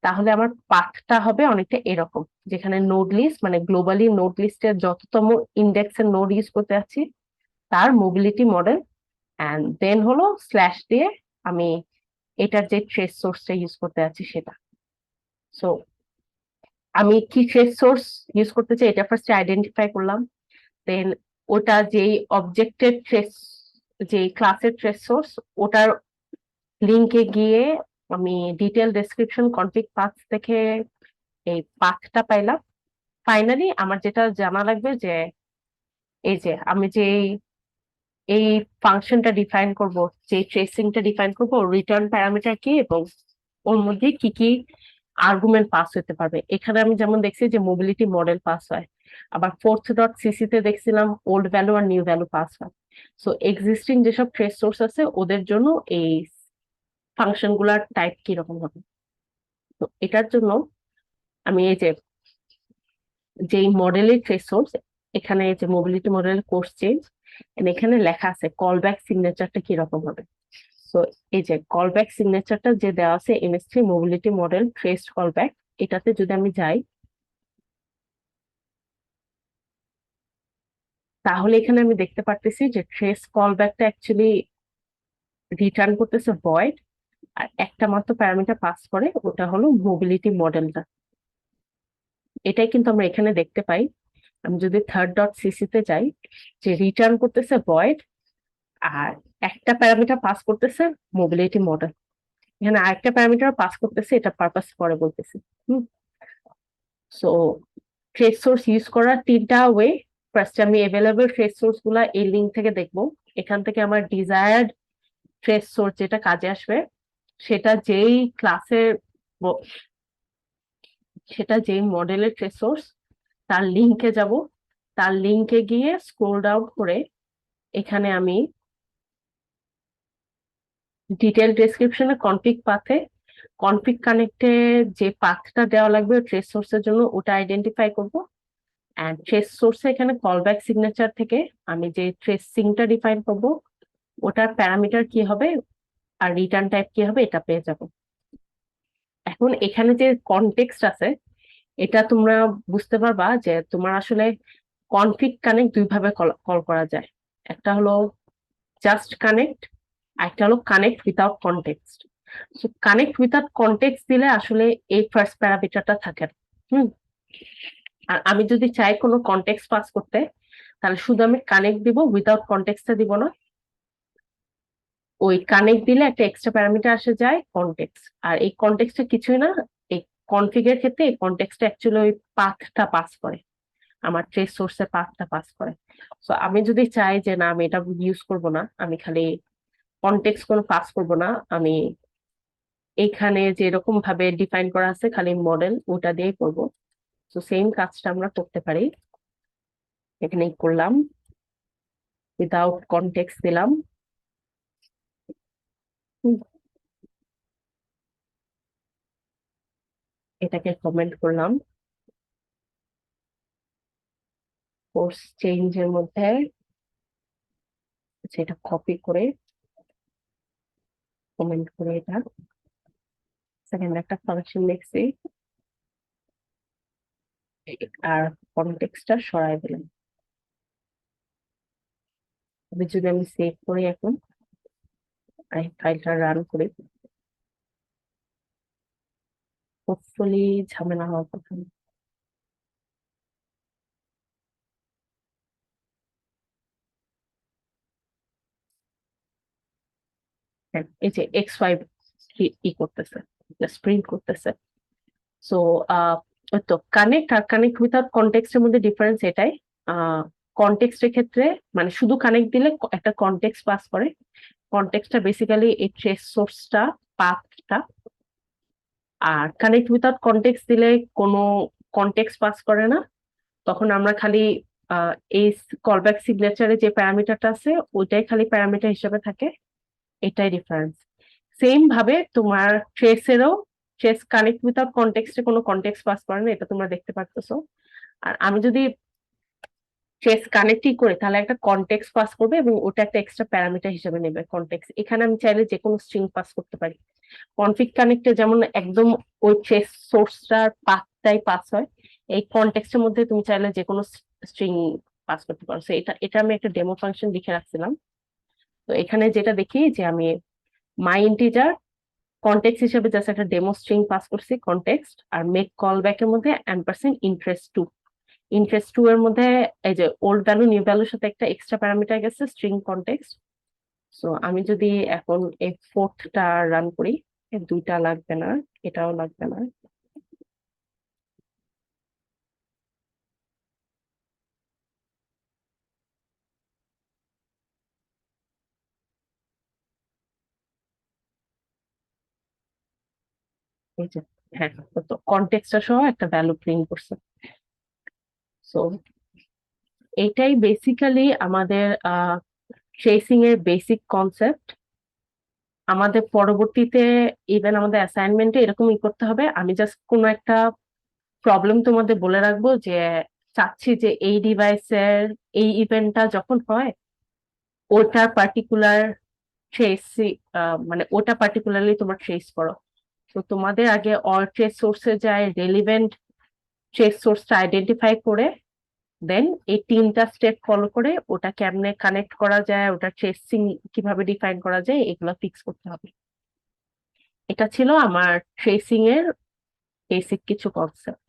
তাহলে আমার পাথটা হবে অনেকটা এরকম, যেখানে নোড লিস্ট মানে গ্লোবালি নোড লিস্টের যততম ইন্ডেক্সের নোড ইউজ করতে যাচ্ছি তার মোবিলিটি মডেল, অ্যান্ড দেন হলো স্ল্যাশ দিয়ে আমি এটার যে ট্রেস সোর্সটা ইউজ করতে যাচ্ছি সেটা। সো আমি কি ট্রেস সোর্স ইউজ করতে চাই এটা ফার্স্ট আইডেন্টিফাই করলাম, দেন ওটা যেই অবজেক্টের ট্রেস, যে ক্লাসের ট্রেস সোর্স, ওটার লিঙ্কে গিয়ে আমি ডিটেল ডেসক্রিপশন কনফিগ পাথ থেকে এই পাথটা পাইলাম। ফাইনালি আমার যেটা জানা লাগবে যে এই যে আমি যে এই ফাংশনটা ডিফাইন করব, যে ট্রেসিংটা ডিফাইন করব, রিটার্ন প্যারামিটার কি এবং ওর মধ্যে কি কি আর্গুমেন্ট পাস হতে পারবে। এখানে আমি যেমন দেখছি যে মোবিলিটি মডেল পাস হয়, আবার ফোর্থ ডট সিসি তে দেখছিলাম ওল্ড ভ্যালু আর নিউ ভ্যালু পাস হয়। সো এক্সিস্টিং যেসব ট্রেস সোর্স আছে ওদের জন্য এই ফাংশন গুলার টাইপ কিরকম হবে। তো এটার জন্য আমি এই যে যেই মডেলের ট্রেস সোর্স, এখানে যে মোবিলিটি মডেলের কোর্স চেঞ্জ, এখানে লেখা আছে কল ব্যাক সিগনেচারটা কিরকম হবে। সো এই যে কল ব্যাক সিগনেচারটা যে দেওয়া আছে MS3 mobility model trace callback, এটাতে যদি আমি যাই তাহলে এখানে আমি দেখতে পারতেছি যে ট্রেস কল ব্যাকটা অ্যাকচুয়ালি রিটার্ন করতেছে ভয়েড, আর একটা মাত্র প্যারামিটার পাস করে, ওটা হলো মোবিলিটি মডেলটা। এটাই কিন্তু আমরা এখানে দেখতে পাই। আমি যদি থার্ড ডট সিসি তে যাই, যে রিটার্ন করতেছে ভয়েড আর একটা প্যারামিটার পাস করতেছে মোবিলিটি মডেল, এখানে আরেকটা প্যারামিটার পাস করতেছে, এটা পারপাস পরে বলতেছি। সো ট্রেস সোর্স ইউজ করার তিনটা ওয়ে। ফার্স্ট আমি এভেলেবল ট্রেস সোর্স গুলা এই লিঙ্ক থেকে দেখবো, এখান থেকে আমার ডিজায়ার্ড ট্রেস সোর্স যেটা কাজে আসবে সেটা যেই ক্লাসের, সেটা যেই মডেলের ট্রেস সোর্স তার লিঙ্কে যাব, তার লিঙ্কে গিয়ে স্ক্রোল ডাউন করে এখানে আমি ডিটেল ডেসক্রিপশনে কনফিগ পাথে কনফিগ কানেক্টে যে পাথটা দেওয়া লাগবে ট্রেস সোর্সের জন্য ওটা আইডেন্টিফাই করব, এন্ড ট্রেস সোর্সে এখানে কলব্যাক সিগনেচার থেকে আমি যে ট্রেসিংটা ডিফাইন করব ওটার প্যারামিটার কি হবে আর রিটার্ন টাইপ কি হবে এটা পেয়ে যাব। এখন এখানে যে কনটেক্সট আছে এটা তোমরা বুঝতে পারবা যে তোমার আসলে কনফিগ কানেক্ট দুই ভাবে কল করা যায়। একটা হলো জাস্ট কানেক্ট, আর একটা হলো connect without context. So connect without context দিলে আসলে এই ফার্স্ট প্যারামিটারটা থাকে না। হুম আর আমি যদি চাই কোনো কনটেক্সট পাস করতে, তাহলে শুধু আমি কানেক্ট দিব, উইদাউট কনটেক্সটটা দিব না। ওই কানেক্ট দিলে একটা এক্সট্রা প্যারামিটার আসে যায় কনটেক্সট, আর এই কনটেক্সটটা কিছুই না, এই কনফিগের ক্ষেত্রে এই কনটেক্সটটা অ্যাকচুয়ালি ওই পাথটা পাস করে, আমার ট্রেস সোর্সের পাথটা পাস করে। সো আমি যদি চাই যে না আমি এটা ইউজ করব না, আমি খালি কনটেক্সট কোনো পাস করব না, আমি এইখানে যেরকম ভাবে ডিফাইন করা আছে খালি মডেল ওটা দিয়েই করবো, তো সেম কাজটা আমরা করতে পারি। এখানে করলাম উইদাউট কনটেক্সট দিলাম, হুম, এটাকে কমেন্ট করলাম, কোর্স চেঞ্জের মধ্যে সেটা কপি করে কমেন্ট করে এটা সেকেন্ড একটা ফাংশন লিখছি, আর কনটেক্সটটা সরাই দিলাম। যদি আমি সেভ করি এখন, ফাইলটা রান করি, হোপফুলি ঝামেলা হওয়ার কথা না। হ্যাঁ, এই যে এক্স ওয়াই ই করতেছে, প্রিন্ট করতেছে। সো ওই তো কানেক্ট আর কানেক্ট উইথাউট কনটেক্সটের মধ্যে ডিফারেন্স এটাই। কনটেক্সটের ক্ষেত্রে মানে শুধু কানেক্ট দিলে একটা কনটেক্সট পাস করে, কনটেক্সটটা বেসিক্যালি এই ট্রেস সোর্সটা, পাথটা। আর কানেক্ট উইথাউট কনটেক্সট দিলে কোনো কনটেক্সট পাস করে না, তখন আমরা খালি এই কলব্যাক সিগনেচারে যে প্যারামিটারটা আছে ওইটাই খালি প্যারামিটার হিসেবে থাকে, এটাই ডিফারেন্স। সেম ভাবে তোমার ট্রেসেরও, ট্রেস কানেক্ট উইথাউট কনটেক্সটে কোনো কনটেক্সট পাস করে না, এটা তোমরা দেখতে পারতেছো। আর আমি যদি ট্রেস কানেক্টই করি তাহলে একটা কনটেক্সট পাস করবে এবং ওটা একটা এক্সট্রা প্যারামিটার হিসেবে নেবে কনটেক্সট। এখানে আমি চাইলে যে কোনো স্ট্রিং পাস করতে পারি। কনফিগ কানেক্টে যেমন একদম ওই ট্রেস সোর্সটার পাথটাই পাস হয়, এই কনটেক্সটের মধ্যে তুমি চাইলে যে কোনো স্ট্রিং পাস করতে পারো। So এটা এটা আমি একটা ডেমো ফাংশন লিখে রাখছিলাম। তো এখানে যেটা দেখি যে আমি মাই ইন্টিজার কনটেক্সট হিসেবে জাস্ট একটা ডেমো স্ট্রিং পাস করছি কনটেক্সট, আর মেক কল ব্যাক এর মধ্যে এম্পারসেন্ট ইন্টারেস্ট টু এর মধ্যে এই যে ওল্ড ভ্যালু নিউ ভ্যালুর সাথে একটা এক্সট্রা প্যারামিটার গেছে স্ট্রিং কনটেক্সট। সো আমি যদি এখন এই ফোর্থটা রান করি, এই দুইটা লাগবে না, এটাও লাগবে না। এই যে হ্যাঁ, তো কনটেক্সটটা সহ একটা ভ্যালু প্রিন্ট করছে। সো এটাই বেসিক্যালি আমাদের ট্রেসিং এর বেসিক কনসেপ্ট। আমাদের পরবর্তীতে ইভেন আমাদের অ্যাসাইনমেন্টে এরকমই করতে হবে। আমি জাস্ট কোনো একটা প্রবলেম তোমাদের বলে রাখবো যে চাচ্ছি যে এই ডিভাইসের এই ইভেন্টটা যখন হয় ওটা পার্টিকুলার ট্রেস, মানে ওটা পার্টিকুলারলি তোমার ট্রেস করো। তো তোমাদের আগে অল ট্রেস সোর্সে যায় রেলিভেন্ট ট্রেস সোর্সটা আইডেন্টিফাই করে দেন এই তিনটা স্টেপ ফলো করে ওটা কেমনে কানেক্ট করা যায়, ওটা ট্রেসিং কিভাবে ডিফাইন করা যায়, এগুলো ফিক্স করতে হবে। এটা ছিল আমার ট্রেসিং এর বেসিক কিছু কনসেপ্ট।